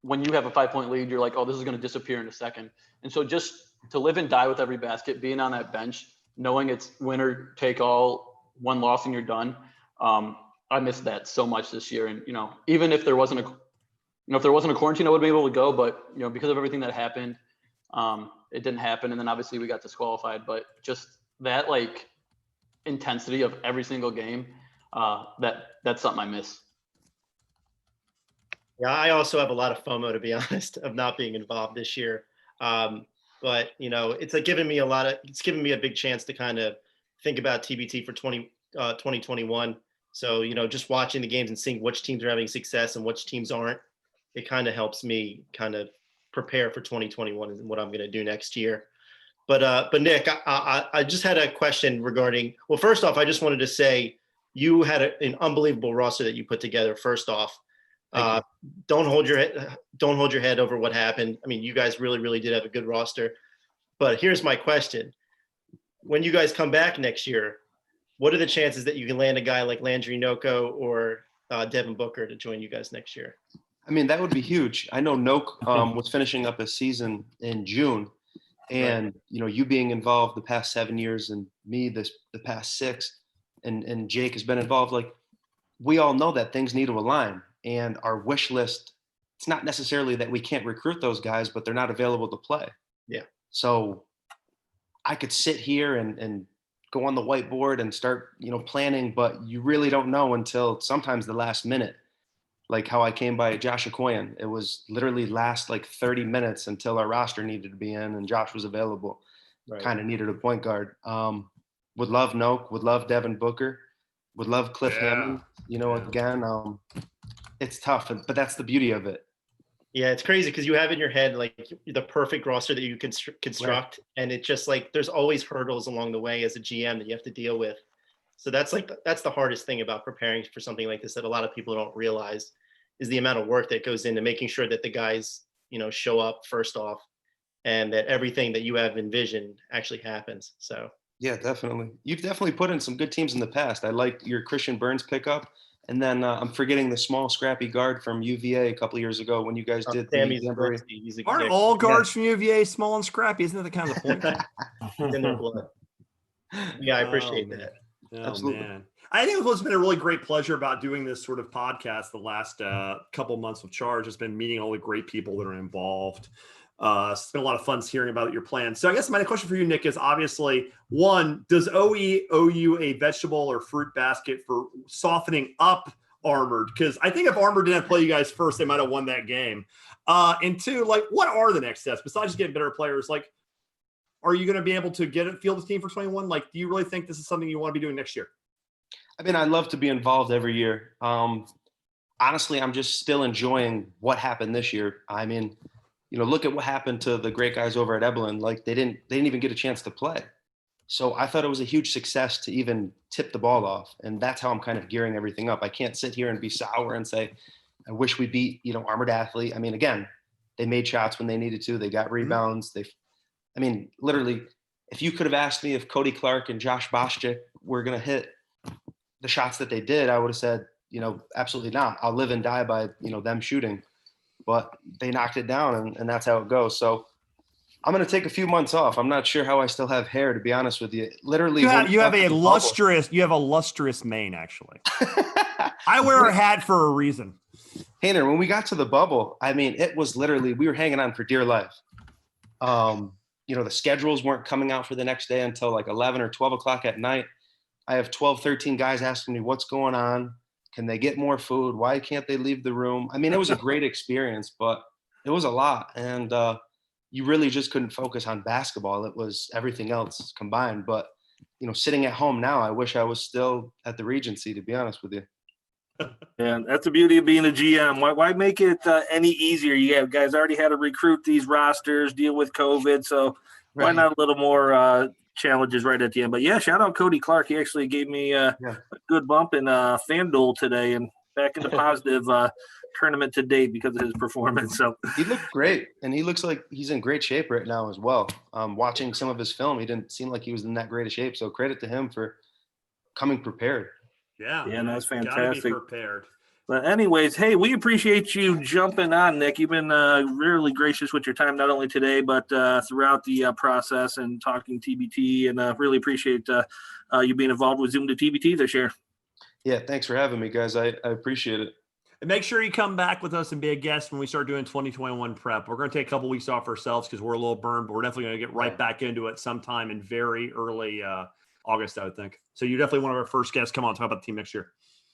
when you have a 5-point lead, you're like, oh, this is going to disappear in a second. And so just to live and die with every basket, being on that bench, knowing it's winner take all, one loss and you're done. I missed that so much this year. And, even if there wasn't a quarantine, I would be able to go, but because of everything that happened, it didn't happen. And then obviously we got disqualified, but just that intensity of every single game, that's something I miss. Yeah. I also have a lot of FOMO, to be honest, of not being involved this year. But it's giving me a big chance to kind of think about TBT for 2021. So, just watching the games and seeing which teams are having success and which teams aren't, it kind of helps me kind of prepare for 2021 and what I'm going to do next year. But Nick, I just had a question regarding, well, first off, I just wanted to say you had an unbelievable roster that you put together. First off, don't hold your head over what happened. I mean, you guys really, really did have a good roster. But here's my question. When you guys come back next year, what are the chances that you can land a guy like Landry Noko or Devin Booker to join you guys next year? I mean, that would be huge. I know Noke was finishing up his season in June. And, you being involved the past 7 years and me the past 6 and Jake has been involved, we all know that things need to align. And our wish list, it's not necessarily that we can't recruit those guys, but they're not available to play. Yeah. So I could sit here and go on the whiteboard and start, planning, but you really don't know until sometimes the last minute. like how I came by Josh Okoyen. It was literally last like 30 minutes until our roster needed to be in and Josh was available. Right. Kind of needed a point guard. Would love Noak, would love Devin Booker, would love Cliff Hammond. You know, again, it's tough, but that's the beauty of it. Yeah, it's crazy because you have in your head like the perfect roster that you can construct, and it just like there's always hurdles along the way as a GM that you have to deal with. So that's the hardest thing about preparing for something like this that a lot of people don't realize is the amount of work that goes into making sure that the guys, you know, show up first off, and that everything that you have envisioned actually happens. So yeah, definitely. You've definitely put in some good teams in the past. I like your Christian Burns pickup. And then I'm forgetting the small, scrappy guard from UVA a couple of years ago when you guys did the jamboree. Aren't all guards from UVA small and scrappy? Isn't that the kind of the point? It's in their blood. Yeah, I appreciate that. Oh, Absolutely. man. I think what's been a really great pleasure about doing this sort of podcast the last couple months of Charge has been meeting all the great people that are involved. It's been a lot of fun hearing about your plans. So I guess my question for you, Nick, is obviously, one, does OE owe you a vegetable or fruit basket for softening up Armored? Because I think if Armored didn't play you guys first, they might have won that game. And two, like, what are the next steps besides just getting better players? Like, are you going to be able to field the team for 21? Like, do you really think this is something you want to be doing next year? I mean, I'd love to be involved every year. Honestly, I'm just still enjoying what happened this year. I mean, you know, look at what happened to the great guys over at Eberlein. Like they didn't even get a chance to play. So I thought it was a huge success to even tip the ball off. And that's how I'm kind of gearing everything up. I can't sit here and be sour and say, I wish we beat, you know, Armored Athlete. I mean, again, they made shots when they needed to. They got rebounds. I mean, literally, if you could have asked me if Cody Clark and Josh Boschik were going to hit the shots that they did, I would have said, you know, absolutely not. I'll live and die by, you know, them shooting. But they knocked it down, and that's how it goes. So I'm going to take a few months off. I'm not sure how I still have hair, to be honest with you. Literally, you have a lustrous mane, actually. I wear a hat for a reason. Hayner, when we got to the bubble, I mean, it was literally, we were hanging on for dear life. You know, the schedules weren't coming out for the next day until like 11 or 12 o'clock at night. I have 12, 13 guys asking me what's going on. Can they get more food? Why can't they leave the room? I mean, it was a great experience, but it was a lot. And you really just couldn't focus on basketball. It was everything else combined. But, you know, sitting at home now, I wish I was still at the Regency, to be honest with you. Yeah, that's the beauty of being a GM. Why make it any easier? You guys already had to recruit these rosters, deal with COVID. So why not a little more challenges right at the end? But yeah, shout out Cody Clark. He actually gave me a good bump in FanDuel today and back in the positive tournament to date because of his performance. So he looked great, and he looks like he's in great shape right now as well. Watching some of his film, he didn't seem like he was in that great of shape. So credit to him for coming prepared. Yeah, that's fantastic. Gotta be prepared. But anyways, hey, we appreciate you jumping on, Nick. You've been really gracious with your time, not only today, but throughout the process and talking TBT, and really appreciate you being involved with Zoom to TBT this year. Yeah, thanks for having me, guys. I appreciate it. And make sure you come back with us and be a guest when we start doing 2021 prep. We're going to take a couple weeks off ourselves because we're a little burned, but we're definitely going to get right back into it sometime in very early August, I would think. So you're definitely one of our first guests. Come on, talk about the team next year.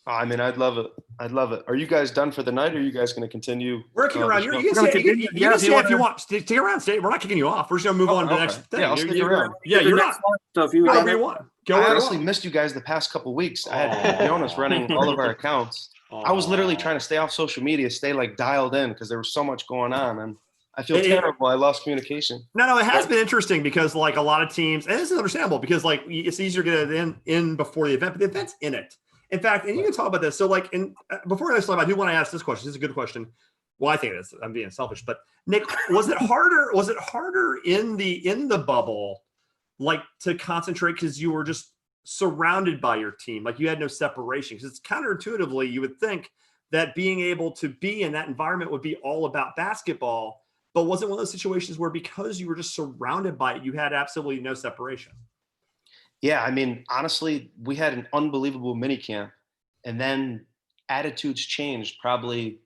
I mean, I'd love it. Are you guys done for the night, or are you guys going to continue? We're kicking around. You can stay if you want. Stick around. Stay. We're not kicking you off. We're just going to move on to the next thing. Yeah, I'll stick around. Yeah, you're not. So if you whatever you want. I honestly missed you guys the past couple of weeks. I had Jonas running all of our accounts. I was literally trying to stay off social media, stay like dialed in because there was so much going on, and I feel terrible. I lost communication. No, it has been interesting because like a lot of teams, and this is understandable because like it's easier to get it in before the event, but the event's in it. In fact, and you can talk about this. So like, before I start, I do want to ask this question. This is a good question. Well, I think it is. I'm being selfish, but Nick, was it harder in the bubble, like to concentrate because you were just surrounded by your team, like you had no separation? Because it's counterintuitively, you would think that being able to be in that environment would be all about basketball, but was it one of those situations where because you were just surrounded by it, you had absolutely no separation? Yeah, I mean, honestly, we had an unbelievable mini camp, and then attitudes changed probably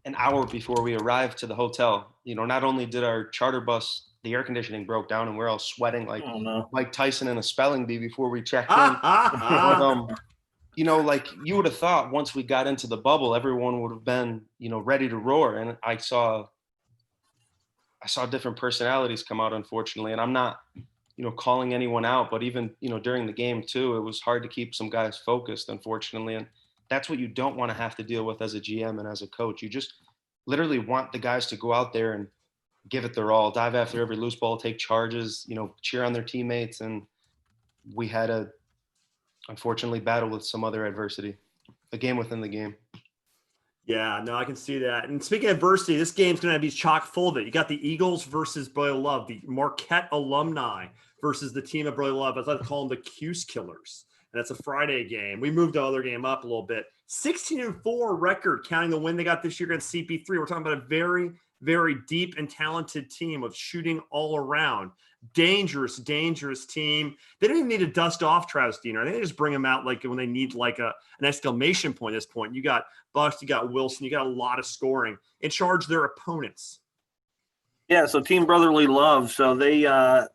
an hour before we arrived to the hotel. You know, not only did our charter bus, the air conditioning broke down and we're all sweating like Mike Tyson in a spelling bee before we checked in. like you would have thought once we got into the bubble, everyone would have been, ready to roar. And I saw different personalities come out, unfortunately. And I'm not, calling anyone out, but even, during the game too, it was hard to keep some guys focused, unfortunately. And that's what you don't want to have to deal with as a GM and as a coach. You just literally want the guys to go out there and give it their all, dive after every loose ball, take charges, cheer on their teammates. And we had to, unfortunately, battle with some other adversity, a game within the game. Yeah, no, I can see that. And speaking of adversity, this game's going to be chock full of it. You got the Eagles versus Brotherly Love, the Marquette alumni versus the team of Brotherly Love. As I call them, the Cuse Killers. And that's a Friday game. We moved the other game up a little bit. 16-4 record, counting the win they got this year against CP3. We're talking about a very, very deep and talented team of shooting all around. Dangerous team. They don't even need to dust off Travis Diener. I think they just bring him out like when they need like an exclamation point at this point. You got Bucks, you got Wilson, you got a lot of scoring. And charge their opponents. Yeah, so Team Brotherly Love. So they had,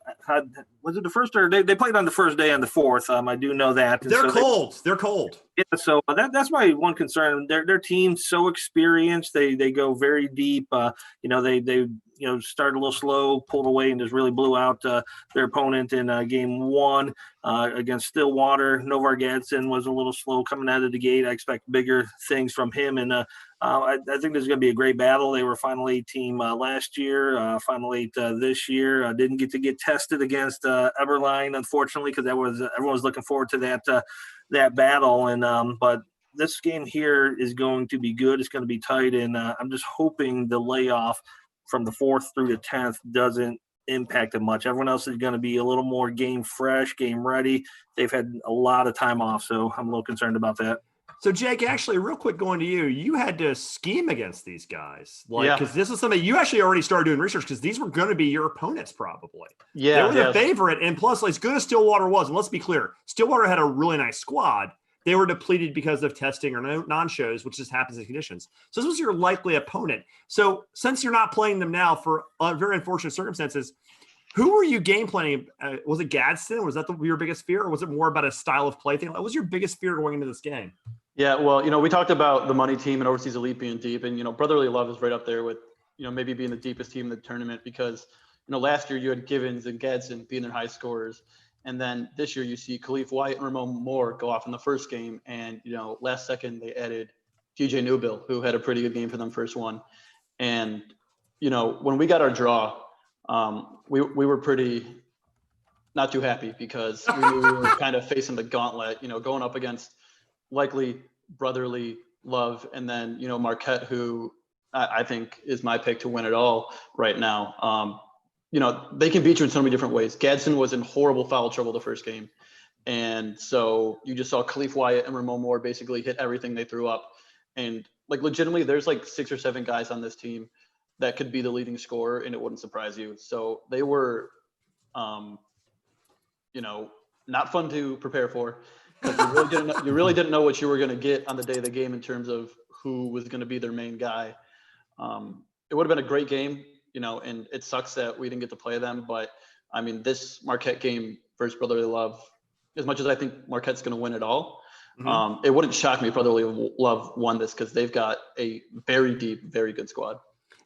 was it the first, or they played on the first day on the fourth? I do know that. And They're so cold. They're cold. Yeah, so that's my one concern. Their team's so experienced. They go very deep. They started a little slow, pulled away, and just really blew out their opponent in game one against Stillwater. Novar Gadsden was a little slow coming out of the gate. I expect bigger things from him, and I think there's going to be a great battle. They were Final Eight team last year, Final Eight this year. Didn't get tested against Eberlein, unfortunately, because everyone was looking forward to that battle. And but this game here is going to be good. It's going to be tight, and I'm just hoping the layoff from the 4th through the 10th doesn't impact it much. Everyone else is going to be a little more game fresh, game ready. They've had a lot of time off, so I'm a little concerned about that. So, Jake, actually, real quick going to you, you had to scheme against these guys. Because this is something you actually already started doing research because these were going to be your opponents probably. Yeah. They were the favorite. And plus, as good as Stillwater was, and let's be clear, Stillwater had a really nice squad. They were depleted because of testing or non-shows, which just happens in conditions. So this was your likely opponent. So since you're not playing them now for very unfortunate circumstances, who were you game planning? Was it Gadsden? Was that your biggest fear? Or was it more about a style of play thing? What was your biggest fear going into this game? Yeah, well, we talked about the money team and Overseas Elite being deep, and, Brotherly Love is right up there with, maybe being the deepest team in the tournament because, last year you had Givens and Gadsden being their high scorers. And then this year you see Khalif White and Ramon Moore go off in the first game. And, last second they added DJ Newbill, who had a pretty good game for them first one. And, when we got our draw, we were pretty not too happy because we knew we were kind of facing the gauntlet, going up against likely Brotherly Love and then, Marquette, who I think is my pick to win it all right now. They can beat you in so many different ways. Gadsden was in horrible foul trouble the first game. And so you just saw Khalif Wyatt and Ramon Moore basically hit everything they threw up. And legitimately, there's 6 or 7 guys on this team that could be the leading scorer and it wouldn't surprise you. So they were, not fun to prepare for because you really didn't know what you were going to get on the day of the game in terms of who was going to be their main guy. It would have been a great game. And it sucks that we didn't get to play them. But, this Marquette game versus Brotherly Love, as much as I think Marquette's going to win it all, it wouldn't shock me if Brotherly Love won this because they've got a very deep, very good squad.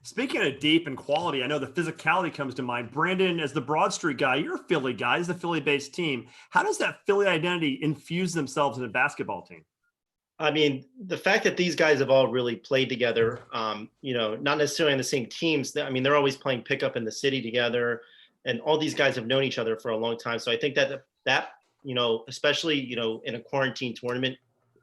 Speaking of deep and quality, I know the physicality comes to mind. Brandon, as the Broad Street guy, you're a Philly guy. This is a Philly-based team. How does that Philly identity infuse themselves in a basketball team? The fact that these guys have all really played together, not necessarily on the same teams. They're always playing pickup in the city together, and all these guys have known each other for a long time. So I think that especially, in a quarantine tournament,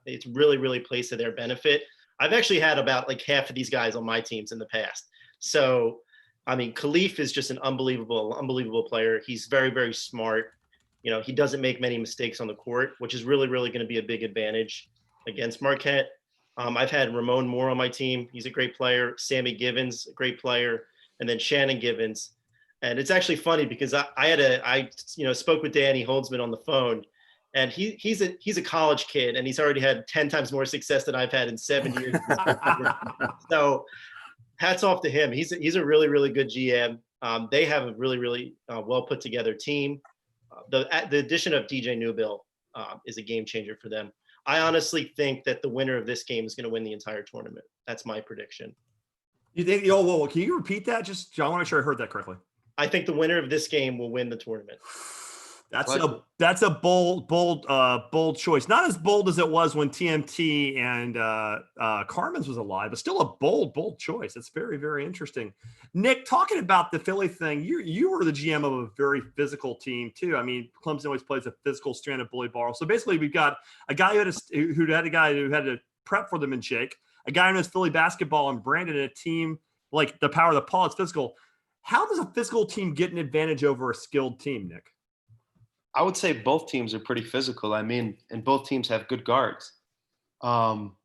it's really, really plays to their benefit. I've actually had about half of these guys on my teams in the past. So, Khalif is just an unbelievable player. He's very, very smart. He doesn't make many mistakes on the court, which is really, really going to be a big advantage against Marquette. I've had Ramon Moore on my team. He's a great player. Sammy Givens, a great player. And then Shannon Givens. And it's actually funny because I spoke with Danny Holdsman on the phone, and he's a college kid, and he's already had 10 times more success than I've had in 7 years. So hats off to him. He's a really, really good GM. They have a really, really well put together team. The addition of DJ Newbill is a game changer for them. I honestly think that the winner of this game is going to win the entire tournament. That's my prediction. You think? Oh, whoa, can you repeat that? Just I want to make sure I heard that correctly. I think the winner of this game will win the tournament. That's a bold choice. Not as bold as it was when TMT and Carmen's was alive, but still a bold choice. It's very, very interesting. Nick, talking about the Philly thing, you were the GM of a very physical team too. I mean, Clemson always plays a physical strand of bully ball. So basically, we've got a guy who had to prep for them and Jake, a guy who knows Philly basketball, and Brandon, and a team like the power of the Paul. It's physical. How does a physical team get an advantage over a skilled team, Nick? I would say both teams are pretty physical. I mean, and both teams have good guards. I'm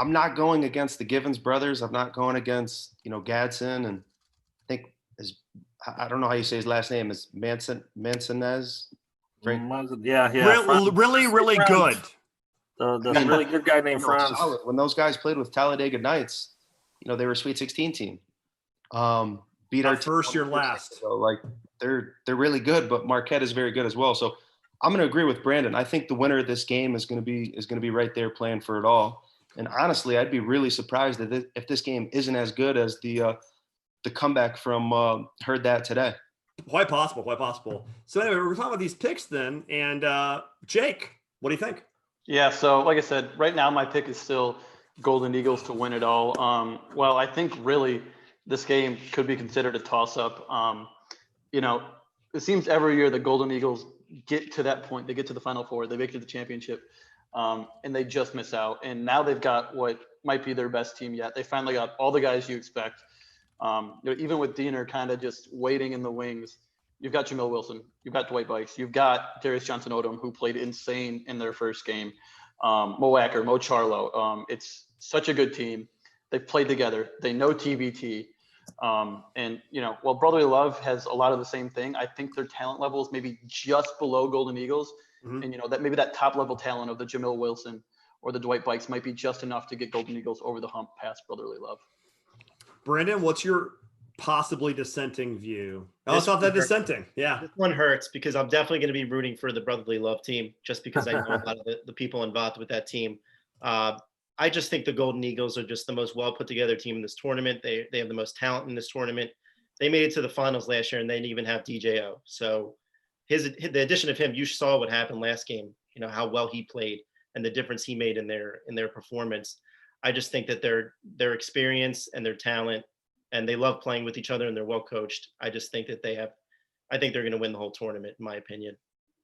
not going against the Givens brothers. I'm not going against, Gadsden, and I think I don't know how you say his last name is Mancinez. Yeah. Really good. The really good guy named Franz. Solid. When those guys played with Talladega Nights, they were a Sweet 16 team. Beat our first year last. So like they're really good, but Marquette is very good as well. So I'm going to agree with Brandon. I think the winner of this game is going to be right there playing for it all. And honestly, I'd be really surprised if this game isn't as good as the comeback from Heard That today. Quite possible. So anyway, we're talking about these picks then, and Jake, what do you think? Yeah, so like I said, right now my pick is still Golden Eagles to win it all. Well, I think really this game could be considered a toss-up. It seems every year the Golden Eagles get to that point. They get to the Final Four. They make it to the championship, and they just miss out. And now they've got what might be their best team yet. They finally got all the guys you expect. Even with Diener kind of just waiting in the wings, you've got Jamil Wilson, you've got Dwight Bikes, you've got Darius Johnson-Odom, who played insane in their first game. Mo Acker, Mo Charlo. It's such a good team. They've played together. They know TBT. While Brotherly Love has a lot of the same thing, I think their talent level is maybe just below Golden Eagles. Mm-hmm. And, that maybe that top level talent of the Jamil Wilson or the Dwight Bikes might be just enough to get Golden Eagles over the hump past Brotherly Love. Brandon, what's your possibly dissenting view? Oh, it's not that dissenting. Yeah. This one hurts because I'm definitely going to be rooting for the Brotherly Love team just because I know a lot of the people involved with that team. I just think the Golden Eagles are just the most well put together team in this tournament. They have the most talent in this tournament. They made it to the finals last year and they didn't even have DJO. So the addition of him, you saw what happened last game, how well he played and the difference he made in their performance. I just think that their experience and their talent, and they love playing with each other and they're well coached. I just think that I think they're going to win the whole tournament, in my opinion.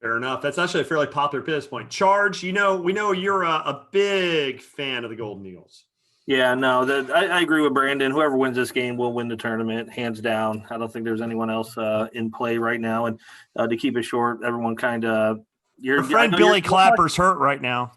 Fair enough. That's actually a fairly popular pick at this point. Charge, we know you're a big fan of the Golden Eagles. Yeah, no, I agree with Brandon. Whoever wins this game will win the tournament, hands down. I don't think there's anyone else in play right now. And to keep it short, everyone kind of – your friend Billy Clapper's hurt right now.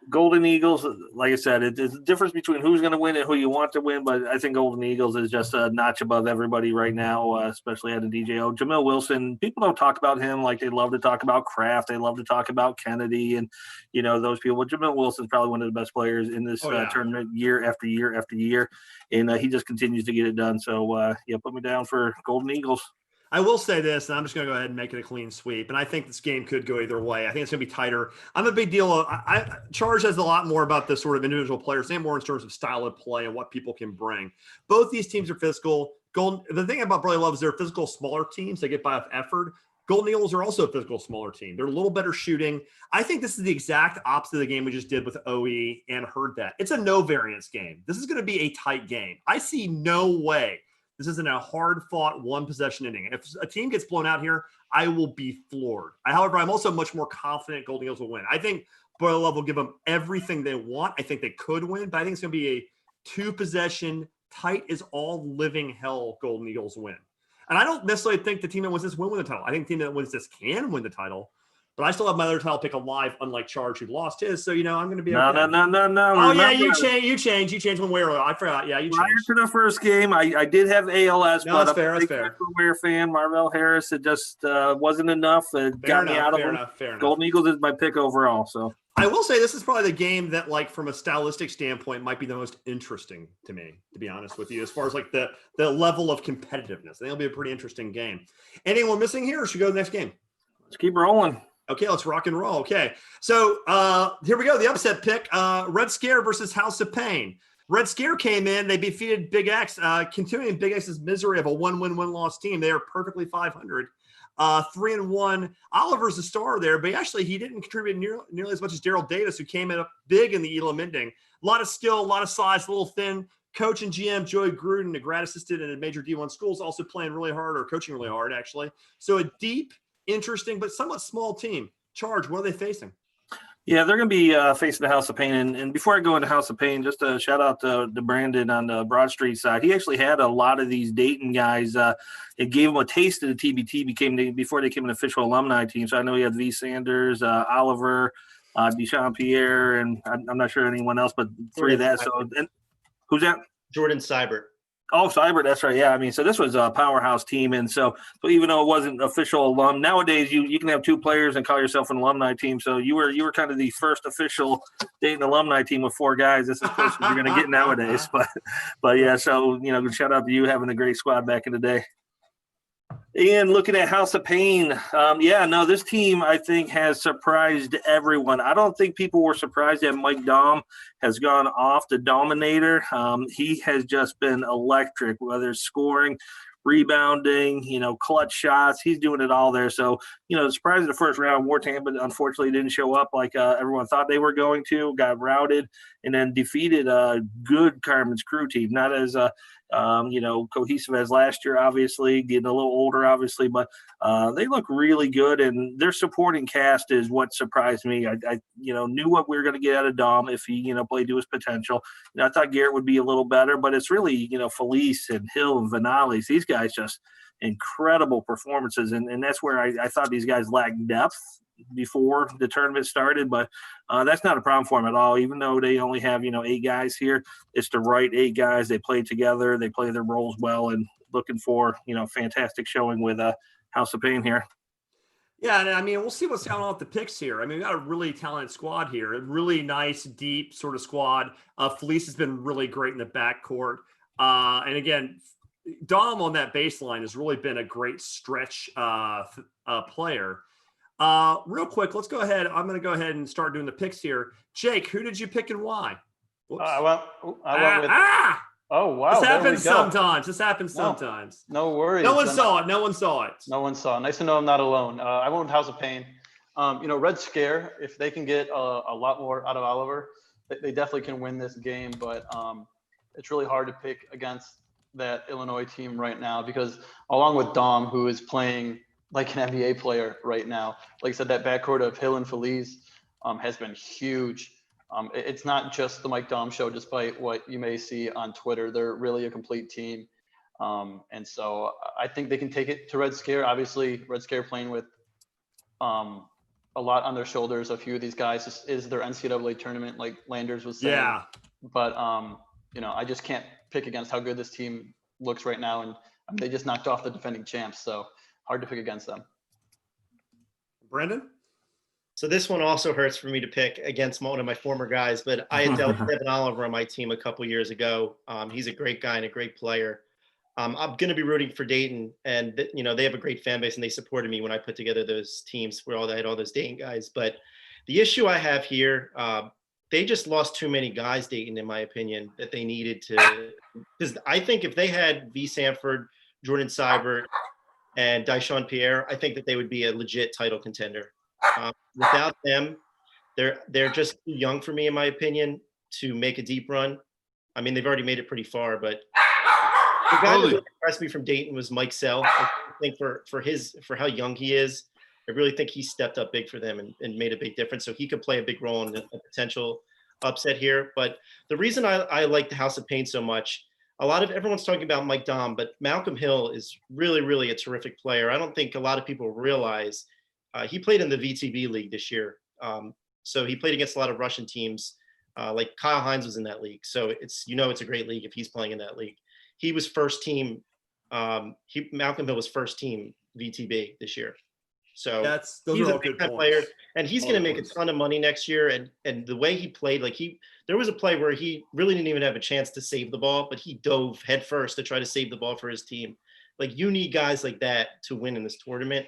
Golden Eagles, like I said, it's a difference between who's going to win and who you want to win, but I think Golden Eagles is just a notch above everybody right now, especially at the DJO. Jamil Wilson, people don't talk about him like they love to talk about Kraft. They love to talk about Kennedy and, those people. But Jamil Wilson's probably one of the best players in this tournament year after year after year, and he just continues to get it done. So, put me down for Golden Eagles. I will say this, and I'm just going to go ahead and make it a clean sweep. And I think this game could go either way. I think it's going to be tighter. I'm a big deal. Charge has a lot more about the sort of individual players, and more in terms of style of play and what people can bring. Both these teams are physical. The thing about Brotherly Love is they're physical, smaller teams. They get by with effort. Golden Eagles are also a physical, smaller team. They're a little better shooting. I think this is the exact opposite of the game we just did with OE and Heard That. It's a no variance game. This is going to be a tight game. I see no way this isn't a hard-fought one-possession inning. If a team gets blown out here, I will be floored. However, I'm also much more confident Golden Eagles will win. I think Brotherly Love will give them everything they want. I think they could win, but I think it's going to be a two-possession, tight as all living hell Golden Eagles win. And I don't necessarily think the team that wins this will win the title. I think the team that wins this can win the title. But I still have my other title pick alive, unlike Charge, who lost his. So, I'm going to be okay. No. Oh, yeah, you changed one way or another. I forgot. Yeah, you changed. Prior to the first game, I did have ALS, no, but that's fair. That's fair. I'm a fan. Marvell Harris, it just wasn't enough. It got me out of them. Fair enough. Golden Eagles is my pick overall. So I will say this is probably the game that, from a stylistic standpoint, might be the most interesting to me, to be honest with you, as far as the level of competitiveness. I think it'll be a pretty interesting game. Anyone missing here, or should we go to the next game? Let's keep rolling. Okay, let's rock and roll. Okay, so here we go. The upset pick: Red Scare versus House of Pain. Red Scare came in. They defeated Big X, continuing Big X's misery of a 1-win, 1-loss team. They are perfectly 500, 3-1. Oliver's the star there, but he didn't contribute nearly as much as Daryl Davis, who came in big in the Elam Ending. A lot of skill, a lot of size, a little thin. Coach and GM Joey Gruden, a grad assistant in a major D1 schools, also playing really hard or coaching really hard, actually. So a deep, interesting, but somewhat small team. Charge, what are they facing? Yeah, they're going to be facing the House of Pain. And before I go into House of Pain, just a shout out to Brandon on the Broad Street side. He actually had a lot of these Dayton guys. It gave them a taste of the TBT before they became an official alumni team. So I know he had V. Sanders, Oliver, Deshaun Pierre, and I'm not sure anyone else, but three of that. So and, who's that? Jordan Seibert. Oh, Cyber, that's right. Yeah, I mean, so this was a powerhouse team, and so even though it wasn't official alum, nowadays you can have two players and call yourself an alumni team. So you were kind of the first official Dayton alumni team with four guys. This is close as you're going to get nowadays. But yeah, so shout out to you having a great squad back in the day. And looking at House of Pain, this team, I think, has surprised everyone. I don't think people were surprised that Mike Dom has gone off the Dominator. He has just been electric, whether it's scoring, rebounding, clutch shots. He's doing it all there. So, surprised in the first round, War Tampa unfortunately didn't show up like everyone thought they were going to, got routed, and then defeated a good Carmen's Crew team. Not as cohesive as last year, obviously, getting a little older, obviously, but they look really good, and their supporting cast is what surprised me. I knew what we were going to get out of Dom if he, played to his potential. I thought Garrett would be a little better, but it's really, Felice and Hill and Vanales, these guys just incredible performances, and that's where I thought these guys lacked depth before the tournament started, but that's not a problem for them at all. Even though they only have 8 guys here, it's the right 8 guys. They play together, they play their roles well, and looking for fantastic showing with House of Pain here. Yeah, and I mean, we'll see what's going on with the picks here. I mean, we got a really talented squad here, a really nice, deep sort of squad. Felice has been really great in the backcourt, and again, Dom on that baseline has really been a great stretch player. Real quick, let's go ahead. I'm going to go ahead and start doing the picks here. Jake, who did you pick and why? I went with. Oh wow! This happens sometimes. No worries. No one saw it. No one saw it. Nice to know I'm not alone. I went with House of Pain. Red Scare. If they can get a lot more out of Oliver, they definitely can win this game. But it's really hard to pick against that Illinois team right now because along with Dom, who is playing like an NBA player right now. Like I said, that backcourt of Hill and Felice has been huge. It's not just the Mike Dom show, despite what you may see on Twitter. They're really a complete team. And so I think they can take it to Red Scare. Obviously, Red Scare playing with a lot on their shoulders. A few of these guys is their NCAA tournament, like Landers was saying. Yeah. But, I just can't pick against how good this team looks right now. And they just knocked off the defending champs. So hard to pick against them. Brandon? So this one also hurts for me to pick against one of my former guys, but I had dealt with Devin Oliver on my team a couple years ago. He's a great guy and a great player. I'm going to be rooting for Dayton, and they have a great fan base, and they supported me when I put together those teams where I had all those Dayton guys. But the issue I have here, they just lost too many guys, Dayton, in my opinion, that they needed to. Because I think if they had V. Sanford, Jordan Seibert, and Deshaun Pierre, I think that they would be a legit title contender. Without them, they're just too young for me, in my opinion, to make a deep run. I mean, they've already made it pretty far, but the guy that really impressed me from Dayton was Mike Sell. I think for how young he is, I really think he stepped up big for them and made a big difference. So he could play a big role in a potential upset here. But the reason I like the House of Pain so much, everyone's talking about Mike Dom, but Malcolm Hill is really, really a terrific player. I don't think a lot of people realize he played in the VTB league this year. So he played against a lot of Russian teams. Like Kyle Hines was in that league. So it's a great league if he's playing in that league. He was first team. Malcolm Hill was first team VTB this year. So he's a big time player, and he's going to make a ton of money next year. And the way he played, there was a play where he really didn't even have a chance to save the ball, but he dove headfirst to try to save the ball for his team. Like, you need guys like that to win in this tournament.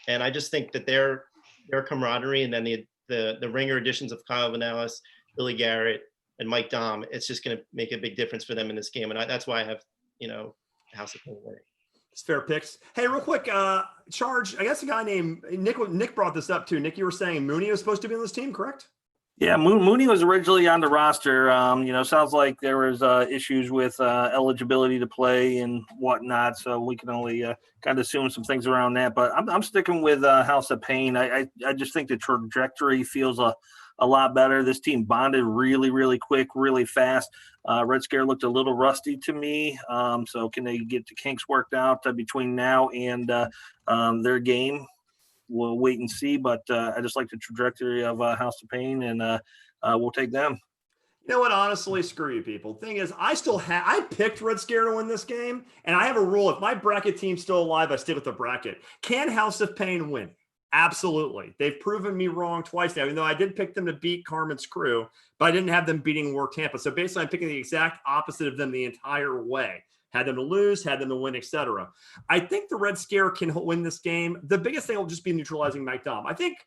And I just think that they're their camaraderie, and then the ringer additions of Kyle Vanellis, Billy Garrett, and Mike Dom, it's just going to make a big difference for them in this game. And that's why I have, House of Pain winning. It's fair picks. Hey, real quick, Charge, I guess a guy named Nick brought this up too. Nick, you were saying Mooney was supposed to be on this team, correct? Yeah, Mooney was originally on the roster. Sounds like there was issues with eligibility to play and whatnot, so we can only kind of assume some things around that. But I'm sticking with House of Pain. I just think the trajectory feels a lot better. This team bonded really, really quick, really fast. Red Scare looked a little rusty to me. So can they get the kinks worked out between now and their game? We'll wait and see, but I just like the trajectory of House of Pain, and we'll take them. You know what? Honestly, screw you people. Thing is, I picked Red Scare to win this game, and I have a rule. If my bracket team's still alive, I stick with the bracket. Can House of Pain win? Absolutely. They've proven me wrong twice now, even though I did pick them to beat Carmen's crew, but I didn't have them beating War Tampa. So basically, I'm picking the exact opposite of them the entire way. Had them to lose, had them to win, etc. I think the Red Scare can win this game. The biggest thing will just be neutralizing Mike Dom. I think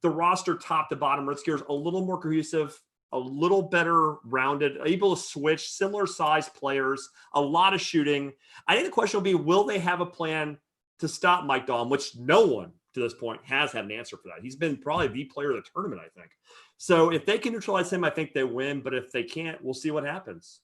the roster top to bottom, Red Scare is a little more cohesive, a little better rounded, able to switch, similar size players, a lot of shooting. I think the question will be, will they have a plan to stop Mike Dom, which no one to this point has had an answer for that. He's been probably the player of the tournament, I think. So if they can neutralize him, I think they win. But if they can't, we'll see what happens.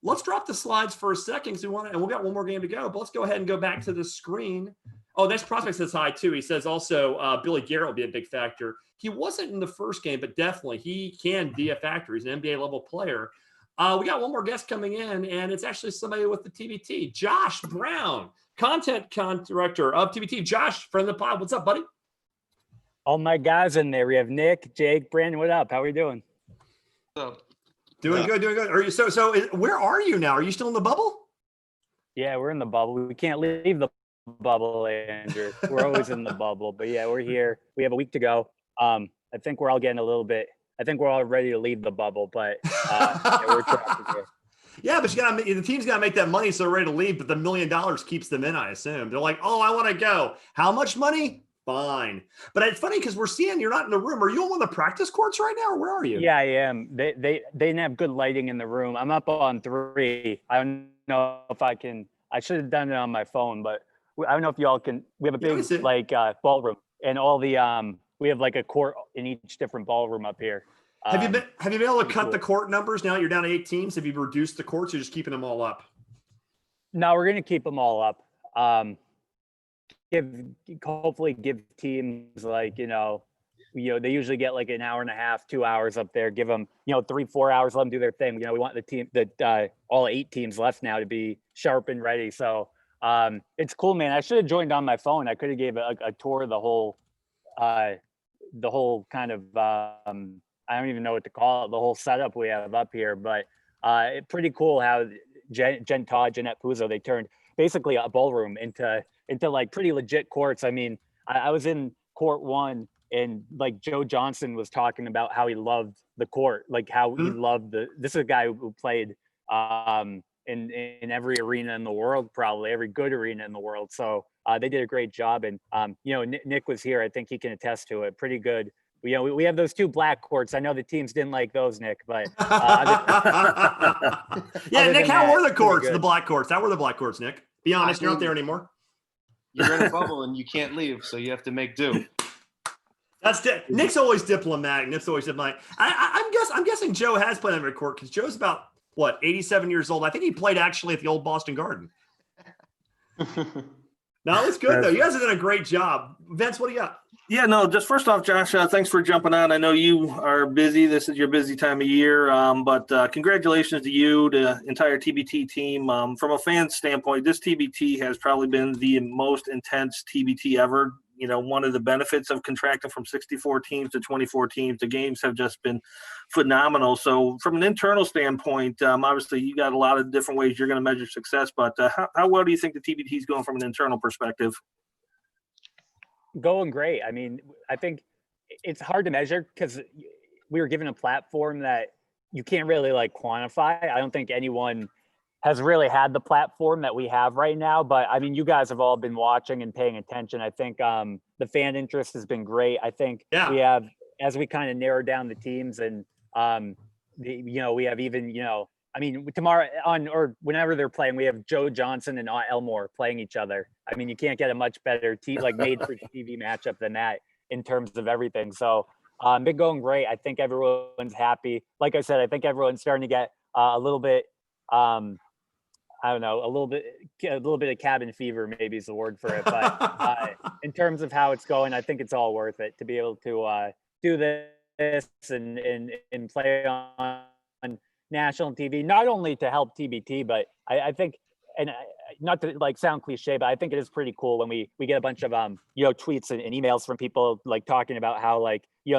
Let's drop the slides for a second because we've got one more game to go. But let's go ahead and go back to the screen. Oh, next prospect says hi too. He says also Billy Garrett will be a big factor. He wasn't in the first game, but definitely he can be a factor. He's an NBA level player. We got one more guest coming in, and it's actually somebody with the TBT, Josh Brown, content director of TBT. Josh, friend of the pod. What's up, buddy? All my guys in there. We have Nick, Jake, Brandon. What up? How are we doing? So, Doing good. Are you so? Where are you now? Are you still in the bubble? Yeah, we're in the bubble. We can't leave the bubble, Andrew. We're always in the bubble. But yeah, we're here. We have a week to go. I think we're all getting a little bit. I think we're all ready to leave the bubble, but yeah, we're trying here. Yeah, but the team's got to make that money so they're ready to leave. But the $1 million keeps them in, I assume. They're like, oh, I want to go. How much money? Fine. But it's funny because we're seeing you're not in the room. Are you on one of the practice courts right now, or where are you? Yeah, I am. They didn't have good lighting in the room. I'm up on 3. I don't know if I can. I should have done it on my phone, but I don't know if y'all can. We have a big ballroom, and all the we have like a court in each different ballroom up here. Have you been able to cut the court numbers now that you're down to 8 teams? Have you reduced the courts, or just keeping them all up? No, we're gonna keep them all up. Hopefully give teams like they usually get like an hour and a half, 2 hours up there. Give them 3-4 hours, let them do their thing. We want the team that all 8 teams left now to be sharp and ready. So it's cool, man. I should have joined on my phone. I could have gave a tour of the whole kind of I don't even know what to call it, the whole setup we have up here. But it's pretty cool how Jen Todd, Jeanette Puzo, they turned basically a ballroom into like pretty legit courts. I mean, I was in court 1 and like Joe Johnson was talking about how he loved the court, like how he loved this is a guy who played in every arena in the world, probably every good arena in the world. So they did a great job. And Nick was here. I think he can attest to it. Pretty good. We have those 2 black courts. I know the teams didn't like those, Nick, but yeah, Nick, how were the courts? The black courts. How were the black courts, Nick? Be honest, you're not there anymore. You're in a bubble and you can't leave, so you have to make do. Nick's always diplomatic. Nick's always diplomatic. I'm guessing Joe has played on a court because Joe's about 87 years old. I think he played actually at the old Boston Garden. No, it's good though. You guys have done a great job. Vince, what do you got? Yeah, no, just first off, Josh, thanks for jumping on. I know you are busy. This is your busy time of year, but congratulations to you, the entire TBT team. From a fan standpoint, this TBT has probably been the most intense TBT ever. One of the benefits of contracting from 64 teams to 24 teams, the games have just been phenomenal. So from an internal standpoint, obviously you got a lot of different ways you're going to measure success, but how well do you think the TBT is going from an internal perspective? Going great. I mean, I think it's hard to measure because we were given a platform that you can't really like quantify. I don't think anyone has really had the platform that we have right now. But I mean, you guys have all been watching and paying attention. I think the fan interest has been great. I think Yeah. we have, as we kind of narrow down the teams, and we have even, I mean, tomorrow or whenever they're playing, we have Joe Johnson and Ot Elmore playing each other. I mean, you can't get a much better made for TV matchup than that in terms of everything. So been going great. I think everyone's happy. Like I said, I think everyone's starting to get a little bit, I don't know, a little bit of cabin fever maybe is the word for it. But in terms of how it's going, I think it's all worth it to be able to do this and play on national TV, not only to help TBT, but I think, and not to sound cliche, but I think it is pretty cool when we get a bunch of tweets and emails from people talking about how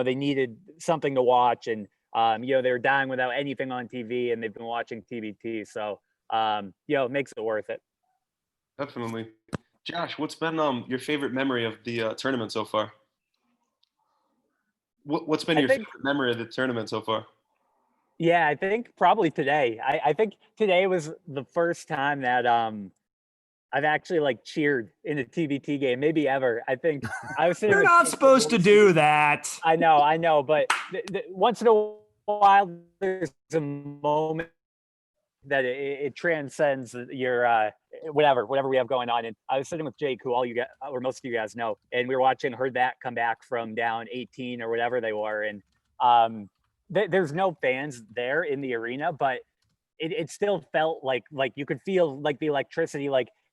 they needed something to watch, and they were dying without anything on TV, and they've been watching TBT. So it makes it worth it. Definitely. Josh, what's been your favorite memory of the tournament so far? What's been your favorite memory of the tournament so far? Yeah, I think probably today. I think today was the first time that I've actually cheered in a TBT game, maybe ever. I think I was sitting. You're not supposed to do that. I know, but once in a while there's a moment that it transcends your whatever we have going on. And I was sitting with Jake, who all you guys, or most of you guys know, and we were watching Heard That come back from down 18 or whatever they were, and there's no fans there in the arena, but it still felt like you could feel the electricity.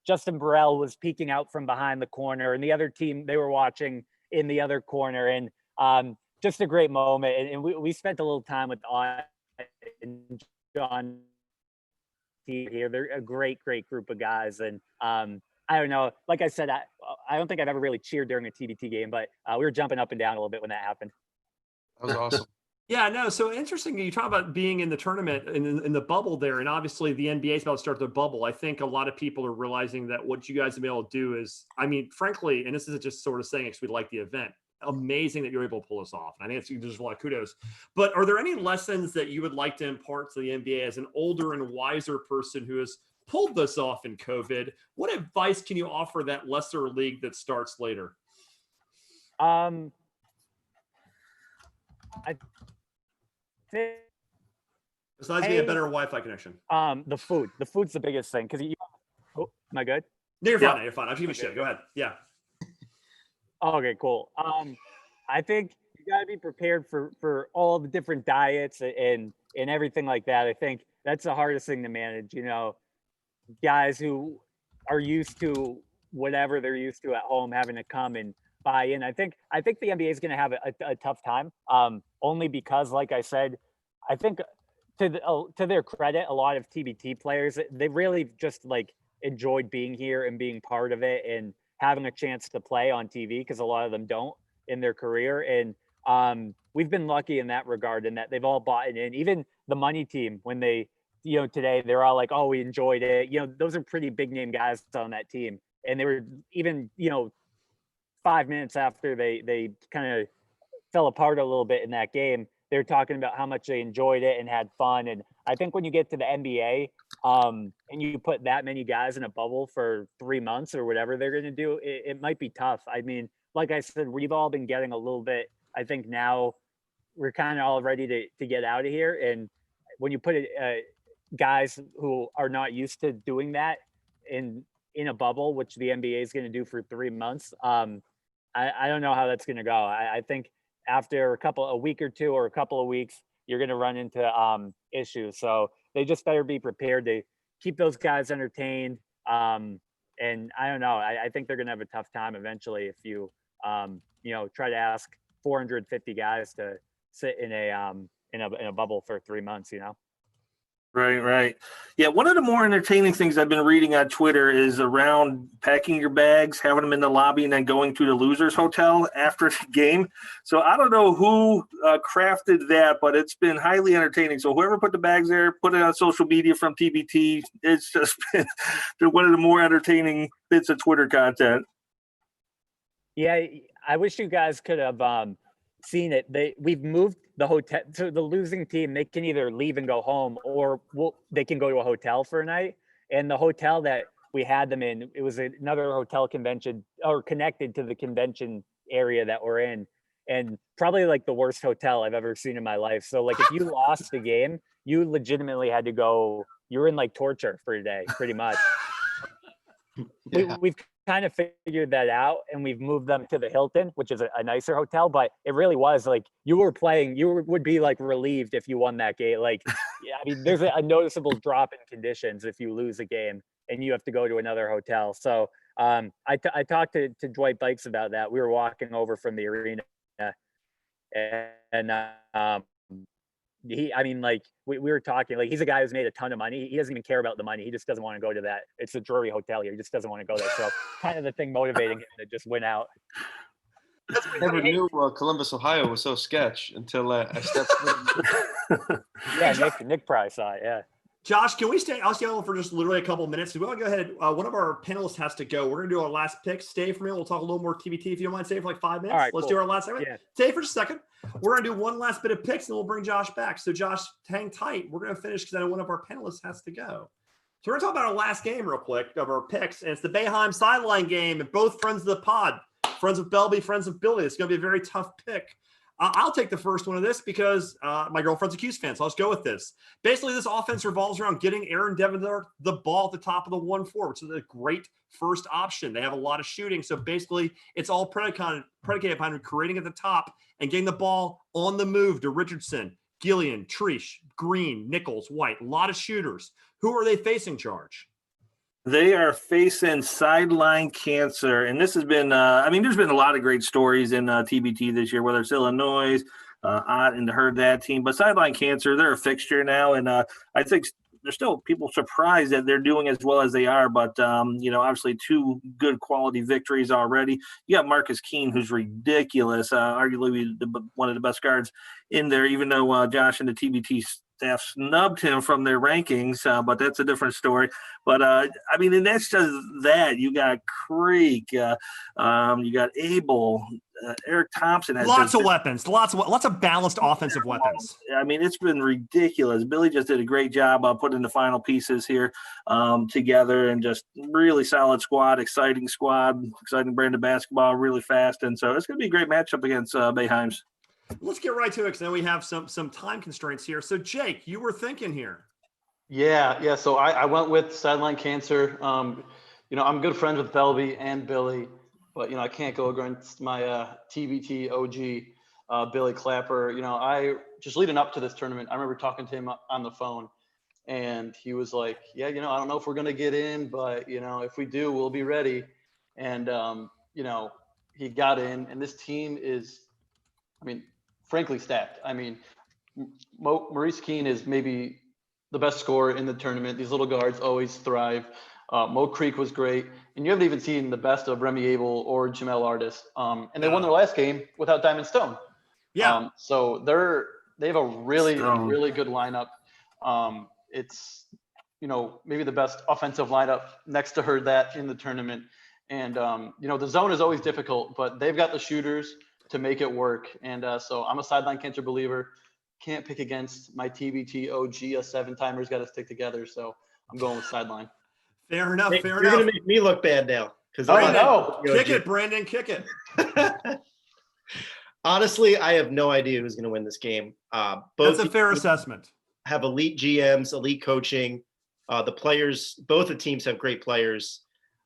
Justin Burrell was peeking out from behind the corner, and the other team, they were watching in the other corner, and just a great moment. And we spent a little time with Ot and John here. They're a great group of guys, and I don't know. Like I said, I don't think I've ever really cheered during a TBT game, but we were jumping up and down a little bit when that happened. That was awesome. Yeah, no. So interesting. You talk about being in the tournament in the bubble there, and obviously the NBA is about to start their bubble. I think a lot of people are realizing that what you guys have been able to do is, I mean, frankly, and this isn't just sort of saying because we like the event. Amazing that you're able to pull this off. And I think there's a lot of kudos. But are there any lessons that you would like to impart to the NBA as an older and wiser person who has pulled this off in COVID? What advice can you offer that lesser league that starts later? Besides being a better Wi-Fi connection. The food's the biggest thing, because am I good? No, you're fine. You're fine. I'm giving shit. Go ahead. Yeah. Okay, cool. I think you gotta be prepared for all the different diets and everything like that. I think that's the hardest thing to manage. Guys who are used to whatever they're used to at home, having to come and buy in. I think the NBA is going to have a tough time, only because, like I said, I think to their credit, a lot of TBT players, they really just enjoyed being here and being part of it and having a chance to play on TV, because a lot of them don't in their career. And we've been lucky in that regard, in that they've all bought in. Even the money team, when they, today, they're all like, oh, we enjoyed it. Those are pretty big name guys on that team. And they were even, 5 minutes after they kind of fell apart a little bit in that game, they were talking about how much they enjoyed it and had fun. And I think when you get to the NBA, and you put that many guys in a bubble for 3 months or whatever they're going to do, it might be tough. I mean, like I said, we've all been getting a little bit, I think now we're kind of all ready to get out of here. And when you put guys who are not used to doing that in a bubble, which the NBA is going to do for 3 months, I don't know how that's going to go. I think after a week or two or a couple of weeks, you're going to run into issues. So they just better be prepared to keep those guys entertained. And I don't know. I think they're going to have a tough time eventually if you, try to ask 450 guys to sit in a bubble for 3 months. Right. Yeah, one of the more entertaining things I've been reading on Twitter is around packing your bags, having them in the lobby, and then going to the losers hotel after the game. So I don't know who crafted that, but it's been highly entertaining. So whoever put the bags there, put it on social media from TBT. It's just been one of the more entertaining bits of Twitter content. Yeah, I wish you guys could have seen it. We've moved the hotel to the losing team. They can either leave and go home, or they can go to a hotel for a night. And the hotel that we had them in, it was another hotel convention or connected to the convention area that we're in, and probably like the worst hotel I've ever seen in my life. So like if you lost the game, you legitimately had to go, you were in like torture for a day, pretty much. Yeah. We've kind of figured that out, and we've moved them to the Hilton, which is a nicer hotel, but it really was like you were playing, you would be like relieved if you won that game. Like, yeah, I mean, there's a noticeable drop in conditions if you lose a game and you have to go to another hotel. So I talked to Dwight Bikes about that. We were walking over from the arena, and I mean, like we were talking, like he's a guy who's made a ton of money. He doesn't even care about the money. He just doesn't want to go to that. It's a Drury hotel here. He just doesn't want to go there. So kind of the thing motivating him to just win out. I never knew Columbus, Ohio was so sketch until I stepped in. Yeah, Nick probably saw it. Yeah. Josh, can we stay? I'll stay on for just literally a couple of minutes. So we want to go ahead. One of our panelists has to go. We're going to do our last pick. Stay for me. We'll talk a little more TBT if you don't mind staying for like 5 minutes. All right, Let's cool. do our last segment. Yeah. Stay for just a second. We're going to do one last bit of picks, and we'll bring Josh back. So Josh, hang tight. We're going to finish because I know one of our panelists has to go. So we're going to talk about our last game real quick of our picks, and it's the Boeheim sideline game. And both friends of the pod, friends of Belby, friends of Billy. It's going to be a very tough pick. I'll take the first one of this because my girlfriend's a Q's fan, so let's go with this. Basically, this offense revolves around getting Aaron Devendorf the ball at the top of the 1-4, which is a great first option. They have a lot of shooting, so basically it's all predicated upon creating at the top and getting the ball on the move to Richardson, Gillian, Trish, Green, Nichols, White. A lot of shooters. Who are they facing, Charge? They are facing sideline cancer, and this has been I mean, there's been a lot of great stories in TBT this year, whether it's Illinois, Ot and heard that team, but sideline cancer, they're a fixture now, and I think there's still people surprised that they're doing as well as they are, but you know, obviously 2 good quality victories already. You got Marcus Keene, who's ridiculous, arguably one of the best guards in there, even though Josh and the TBT staff snubbed him from their rankings, but that's a different story. But I mean, and that's just that. You got Creek, you got Abel, Eric Thompson has lots of weapons, lots of balanced offensive weapons. I mean, it's been ridiculous. Billy just did a great job putting the final pieces here together, and just really solid squad, exciting brand of basketball, really fast, and so it's going to be a great matchup against Boeheims. Let's get right to it because then we have some time constraints here. So, Jake, you were thinking here. Yeah. So I went with sideline cancer. You know, I'm good friends with Belby and Billy, but, you know, I can't go against my TBT OG, Billy Clapper. You know, I just leading up to this tournament, I remember talking to him on the phone, and he was like, yeah, you know, I don't know if we're going to get in, but, you know, if we do, we'll be ready. And, you know, he got in, and this team is, I mean, frankly stacked. I mean, Maurice Keene is maybe the best scorer in the tournament. These little guards always thrive. Mo Creek was great. And you haven't even seen the best of Remy Abel or Jamel Artis. And they won their last game without Diamond Stone. Yeah. So they have a really good lineup. It's, you know, maybe the best offensive lineup next to her that in the tournament. And, you know, the zone is always difficult, but they've got the shooters to make it work. And so I'm a sideline cancer believer. Can't pick against my TBT OG. A 7-timer's got to stick together. So I'm going with sideline. Fair enough. Hey, fair you're enough. going to make me look bad now. No. Kick it, Brandon. Kick it. Honestly, I have no idea who's going to win this game. That's a fair assessment. Have elite GMs, elite coaching. The players, both the teams have great players.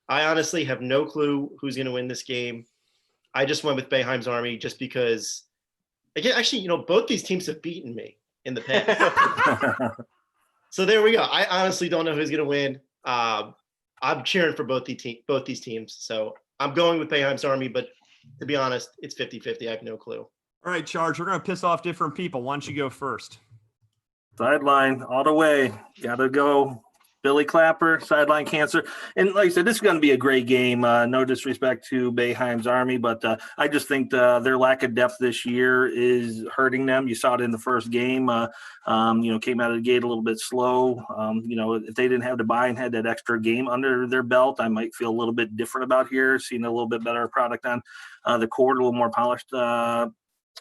I honestly have no clue who's going to win this game. I just went with Boeheim's Army just because, again, actually, you know, both these teams have beaten me in the past. So there we go. I honestly don't know who's going to win. I'm cheering for both these teams. So I'm going with Boeheim's Army, but to be honest, it's 50-50. I have no clue. All right, Charge, we're going to piss off different people. Why don't you go first? Sideline all the way. Gotta go. Billy Clapper, sideline cancer. And like I said, this is going to be a great game. No disrespect to Boeheim's Army, but I just think their lack of depth this year is hurting them. You saw it in the first game. You know, came out of the gate a little bit slow. You know, if they didn't have to buy and had that extra game under their belt, I might feel a little bit different about here, seeing a little bit better product on the court, a little more polished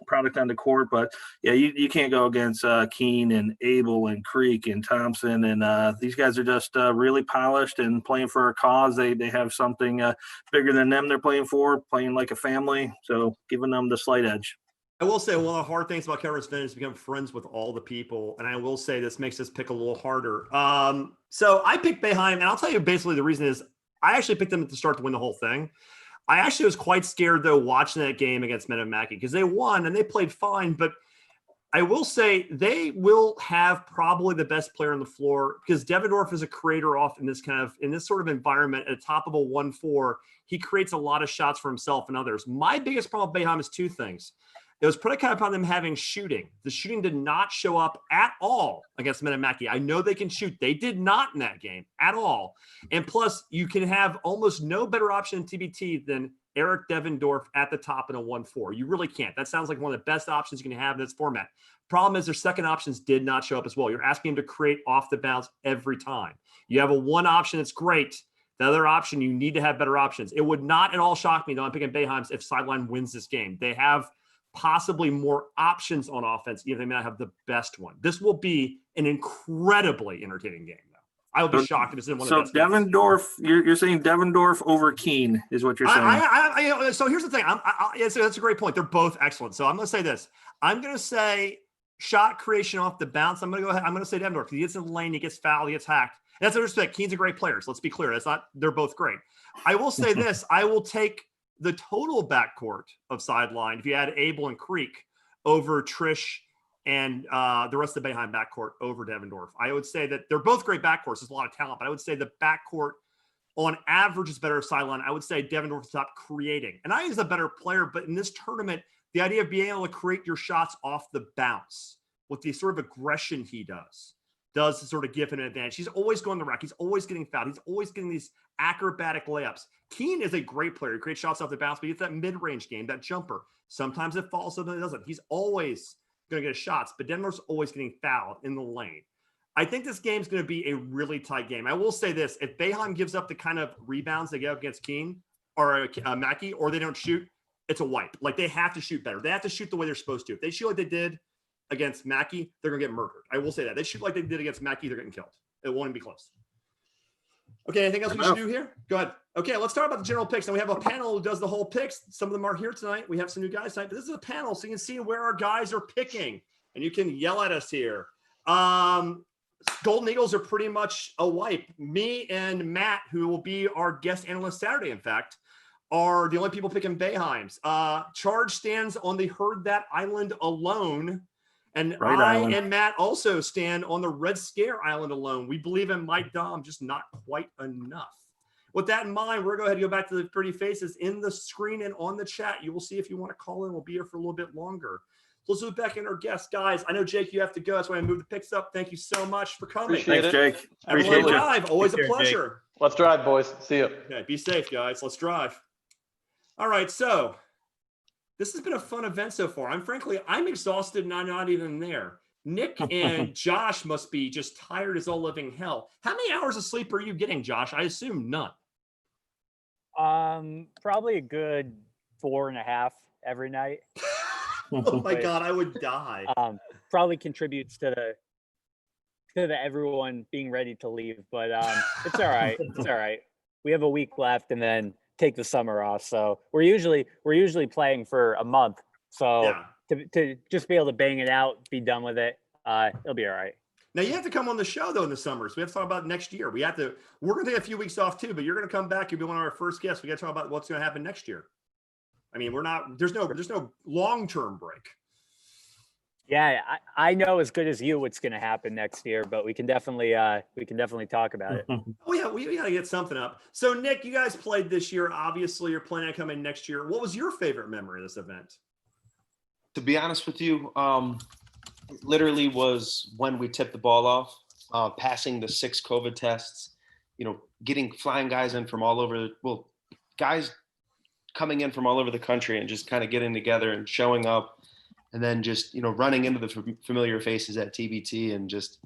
product on the court. But yeah, you can't go against Keene and Abel and Creek and Thompson, and these guys are just really polished and playing for a cause. They have something bigger than them they're playing for, playing like a family. So giving them the slight edge. I will say one of the hard things about Conference Finn is become friends with all the people. And I will say this makes this pick a little harder. So I picked Boeheim, and I'll tell you basically the reason is I actually picked them at the start to win the whole thing. I actually was quite scared, though, watching that game against Mackey because they won and they played fine. But I will say they will have probably the best player on the floor because Devendorf is a creator off in this sort of environment at the top of a 1-4. He creates a lot of shots for himself and others. My biggest problem with Boeheim is two things. It was predicated upon them having shooting. The shooting did not show up at all against Mackey. I know they can shoot. They did not in that game at all. And plus, you can have almost no better option in TBT than Eric Devendorf at the top in a 1-4. You really can't. That sounds like one of the best options you can have in this format. Problem is their second options did not show up as well. You're asking him to create off the bounce every time. You have a one option that's great. The other option, you need to have better options. It would not at all shock me, though, I'm picking Boeheim if Sideline wins this game. They have possibly more options on offense, even if they may not have the best one. This will be an incredibly entertaining game, though. I would be shocked if it's in one of the best Devendorf, you're saying Devendorf over Keene is what you're saying. So here's the thing. That's a great point. They're both excellent. So I'm going to say this. I'm going to say shot creation off the bounce. I'm going to go ahead. I'm going to say Devendorf because he gets in the lane, he gets fouled, he gets hacked. And that's what I respect. Keene's a great player. So let's be clear. They're both great. I will say this. I will take the total backcourt of Sideline, if you add Abel and Creek over Trish and the rest of the Boeheim backcourt over Devendorf. I would say that they're both great backcourts. There's a lot of talent, but I would say the backcourt on average is better Sideline. I would say Devendorf is top creating. And I think he's a better player, but in this tournament, the idea of being able to create your shots off the bounce with the sort of aggression he does sort of give him an advantage. He's always going to the rack. He's always getting fouled. He's always getting these acrobatic layups. Keene is a great player. He creates shots off the bounce, but he gets that mid-range game, that jumper. Sometimes it falls, sometimes it doesn't. He's always going to get shots, but Denver's always getting fouled in the lane. I think this game's going to be a really tight game. I will say this. If Boeheim gives up the kind of rebounds they get up against Keene or Mackey, or they don't shoot, it's a wipe. Like, they have to shoot better. They have to shoot the way they're supposed to. If they shoot like they did against Mackey, they're going to get murdered. I will say that. They shoot like they did against Mackey, they're getting killed. It won't even be close. Okay, anything else we should do here? Go ahead. Okay, let's talk about the general picks. Now, we have a panel who does the whole picks. Some of them are here tonight. We have some new guys tonight, but this is a panel, so you can see where our guys are picking, and you can yell at us here. Golden Eagles are pretty much a wipe. Me and Matt, who will be our guest analyst Saturday, in fact, are the only people picking Boeheims. Charge stands on the Heard That Island alone. And and Matt also stand on the Red Scare Island alone. We believe in Mike Dom, just not quite enough. With that in mind, we're going to go ahead and go back to the pretty faces in the screen and on the chat. You will see if you want to call in. We'll be here for a little bit longer. So let's move back in our guests. Guys, I know, Jake, you have to go. That's why I moved the picks up. Thank you so much for coming. Thanks, Jake. Everyone drive. Always a pleasure. Jake. Let's drive, boys. See you. Okay, be safe, guys. Let's drive. All right, so this has been a fun event so far. I'm exhausted and I'm not even there. Nick and Josh must be just tired as all living hell. How many hours of sleep are you getting, Josh? I assume none. Probably a good 4.5 every night. Oh my God, I would die. Probably contributes to the everyone being ready to leave, but it's all right. It's all right. We have a week left and then take the summer off. So we're usually playing for a month. So Yeah. to just be able to bang it out, be done with it, it'll be all right. Now you have to come on the show though in the summer. So we have to talk about next year. We're going to take a few weeks off too, but you're going to come back. You'll be one of our first guests. We got to talk about what's going to happen next year. I mean, there's no long-term break. Yeah, I know as good as you what's going to happen next year, but we can definitely talk about it. Oh yeah, we got to get something up. So Nick, you guys played this year. Obviously, you're planning on coming next year. What was your favorite memory of this event? To be honest with you, it literally was when we tipped the ball off, passing the 6 COVID tests, flying guys in from all over, guys coming in from all over the country and just kind of getting together and showing up. And then just, running into the familiar faces at TBT and just,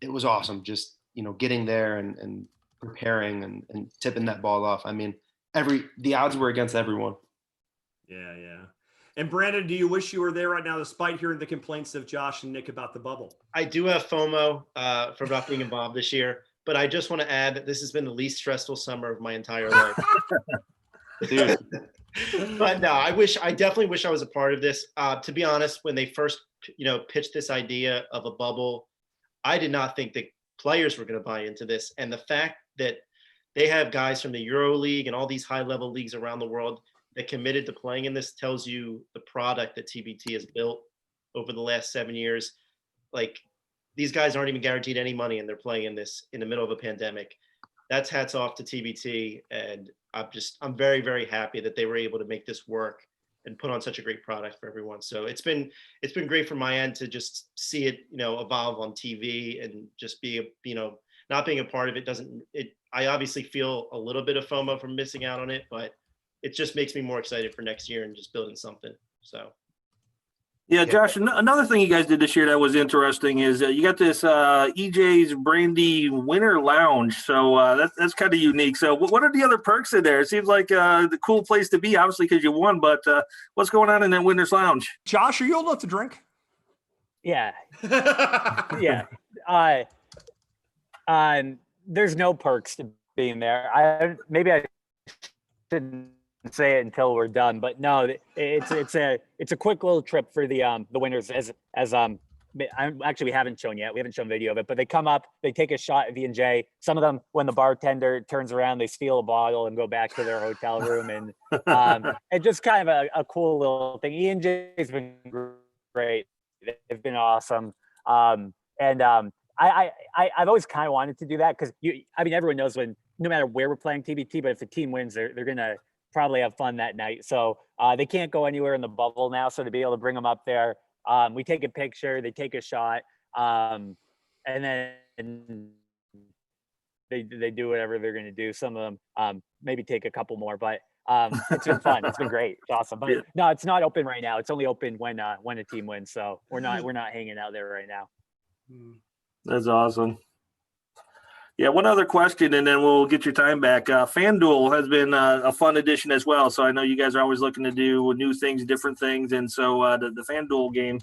it was awesome. Just, getting there and preparing and tipping that ball off. I mean, the odds were against everyone. Yeah. And Brandon, do you wish you were there right now, despite hearing the complaints of Josh and Nick about the bubble? I do have FOMO for not being involved this year, but I just want to add that this has been the least stressful summer of my entire life. Dude. But no, I definitely wish I was a part of this. To be honest, when they first, pitched this idea of a bubble, I did not think that players were going to buy into this. And the fact that they have guys from the Euro League and all these high-level leagues around the world that committed to playing in this tells you the product that TBT has built over the last 7 years. Like, these guys aren't even guaranteed any money, and they're playing in this in the middle of a pandemic. That's hats off to TBT, and I'm very, very happy that they were able to make this work and put on such a great product for everyone. So it's been great from my end to just see it, evolve on TV and just be, not being a part of it. I obviously feel a little bit of FOMO from missing out on it, but it just makes me more excited for next year and just building something. So. Yeah, Josh, another thing you guys did this year that was interesting is you got this EJ's Brandy Winter Lounge. So that's kind of unique. So what are the other perks in there? It seems like the cool place to be, obviously, because you won. But what's going on in that Winter's Lounge? Josh, are you old enough to drink? Yeah. Yeah. There's no perks to being there. Maybe I shouldn't say it until we're done, but no, it's a quick little trip for the winners. We haven't shown yet. We haven't shown video of it, but they come up, they take a shot at V&J. Some of them, when the bartender turns around, they steal a bottle and go back to their hotel room, and it's just kind of a cool little thing. E&J's been great. They've been awesome. I've always kind of wanted to do that because everyone knows no matter where we're playing TBT, but if the team wins, they're gonna probably have fun that night. So they can't go anywhere in the bubble now. So to be able to bring them up there, we take a picture, they take a shot, and then they do whatever they're gonna do. Some of them maybe take a couple more, but it's been fun. It's been great. It's awesome. But no, it's not open right now. It's only open when a team wins. So we're not hanging out there right now. That's awesome. Yeah, one other question, and then we'll get your time back. FanDuel has been a fun addition as well. So I know you guys are always looking to do new things, different things. And so the FanDuel game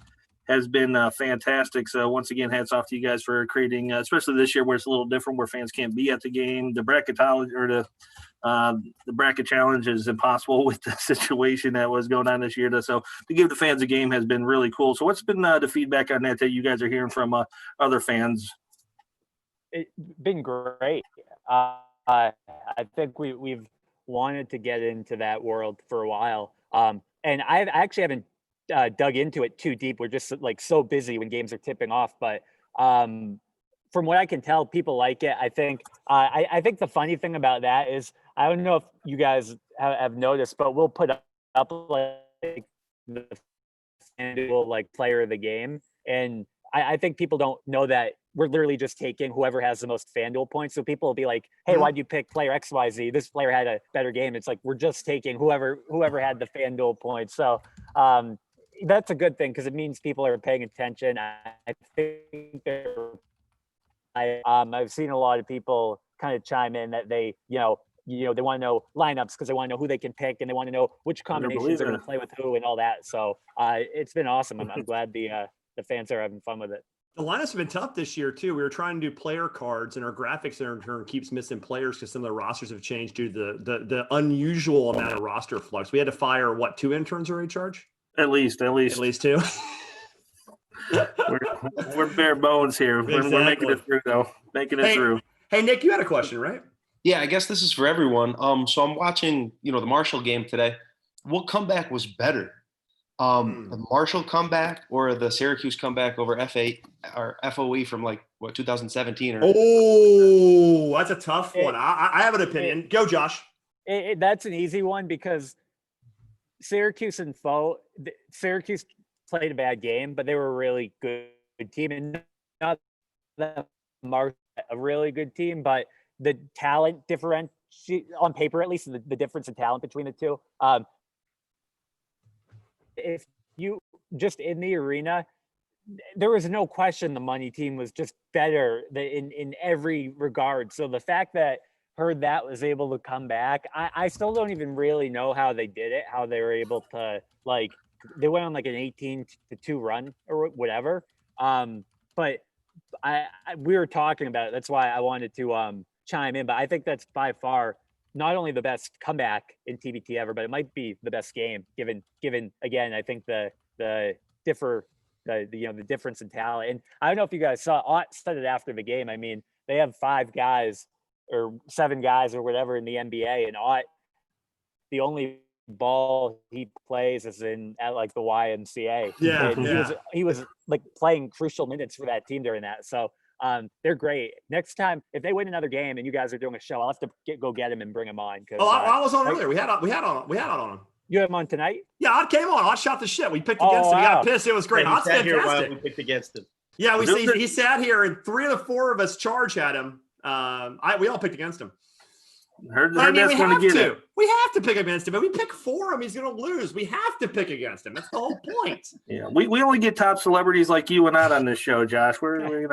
has been fantastic. So once again, hats off to you guys for creating, especially this year where it's a little different, where fans can't be at the game. The bracketology or the bracket challenge is impossible with the situation that was going on this year. So to give the fans a game has been really cool. So what's been the feedback on that you guys are hearing from other fans? It's been great. I think we've wanted to get into that world for a while. And I actually haven't dug into it too deep. We're just like so busy when games are tipping off. But from what I can tell, people like it. I think the funny thing about that is, I don't know if you guys have noticed, but we'll put up like the FanDuel like player of the game. And I think people don't know that we're literally just taking whoever has the most FanDuel points. So people will be like, hey, why'd you pick player XYZ? This player had a better game. It's like, we're just taking whoever had the FanDuel points. So that's a good thing because it means people are paying attention. I think I've seen a lot of people kind of chime in that they want to know lineups because they want to know who they can pick and they want to know which combinations are going to play with who and all that. So it's been awesome. I'm glad the fans are having fun with it. The lineups have been tough this year too. We were trying to do player cards, and our graphics in turn keeps missing players because some of the rosters have changed due to the unusual amount of roster flux. We had to fire 2 interns already, Charge? At least 2. we're bare bones here. Exactly. We're making it through though. Through. Hey Nick, you had a question, right? Yeah, I guess this is for everyone. So I'm watching, the Marshall game today. What comeback was better? The Marshall comeback or the Syracuse comeback over F8 or FOE from 2017? Oh, that's a tough one. I have an opinion. Go, Josh. That's an easy one because Syracuse played a bad game, but they were a really good team, and not that Marshall a really good team, but the talent difference on paper, at least the difference in talent between the two. If you just in the arena, there was no question the money team was just better in every regard. So the fact that that was able to come back, I still don't even really know how they did it, how they were able to they went on like an 18-2 run or whatever. But we were talking about it. That's why I wanted to chime in. But I think that's by far not only the best comeback in TBT ever, but it might be the best game given again. I think the difference in talent. And I don't know if you guys saw, Ot said it after the game. I mean, they have 5 guys or 7 guys or whatever in the NBA, and Ot, the only ball he plays is at like the YMCA. Yeah, and he was like playing crucial minutes for that team during that. So they're great. Next time, if they win another game and you guys are doing a show, I'll have to go get him and bring him on. Oh, I was on earlier. We had on him. You have him on tonight? Yeah, I came on. I shot the shit. We picked against him. He got pissed. It was great. Yeah, he sat here while fantastic. we picked against him. Yeah, he sat here, and 3 of the 4 of us charge at him. We all picked against him. Heard We have to. We have to pick against him. If we pick for him, he's going to lose. We have to pick against him. That's the whole point. Yeah, we only get top celebrities like you and not on this show, Josh. We're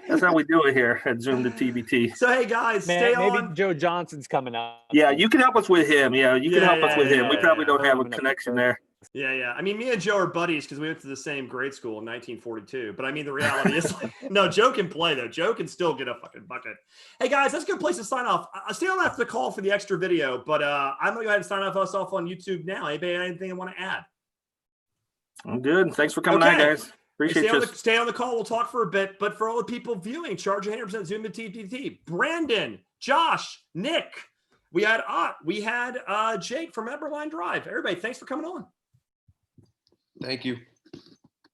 that's how we do it here at Zoom to TBT. So hey guys, maybe on. Joe Johnson's coming up. Yeah, you can help us with him. Yeah, you can help us with him. We probably don't have a I'm gonna connection there. Yeah. I mean, me and Joe are buddies because we went to the same grade school in 1942. But I mean, the reality is, no, Joe can play though. Joe can still get a fucking bucket. Hey guys, that's a good place to sign off. I stay on after the call for the extra video, but I'm gonna go ahead and sign us off on YouTube now. Anybody got anything I want to add? I'm good. Thanks for coming on, guys. Appreciate you. Stay on the call. We'll talk for a bit. But for all the people viewing, charge 100% Zoom to TBT. Brandon, Josh, Nick. We had Ot. We had Jake from Eberlein Drive. Everybody, thanks for coming on. Thank you.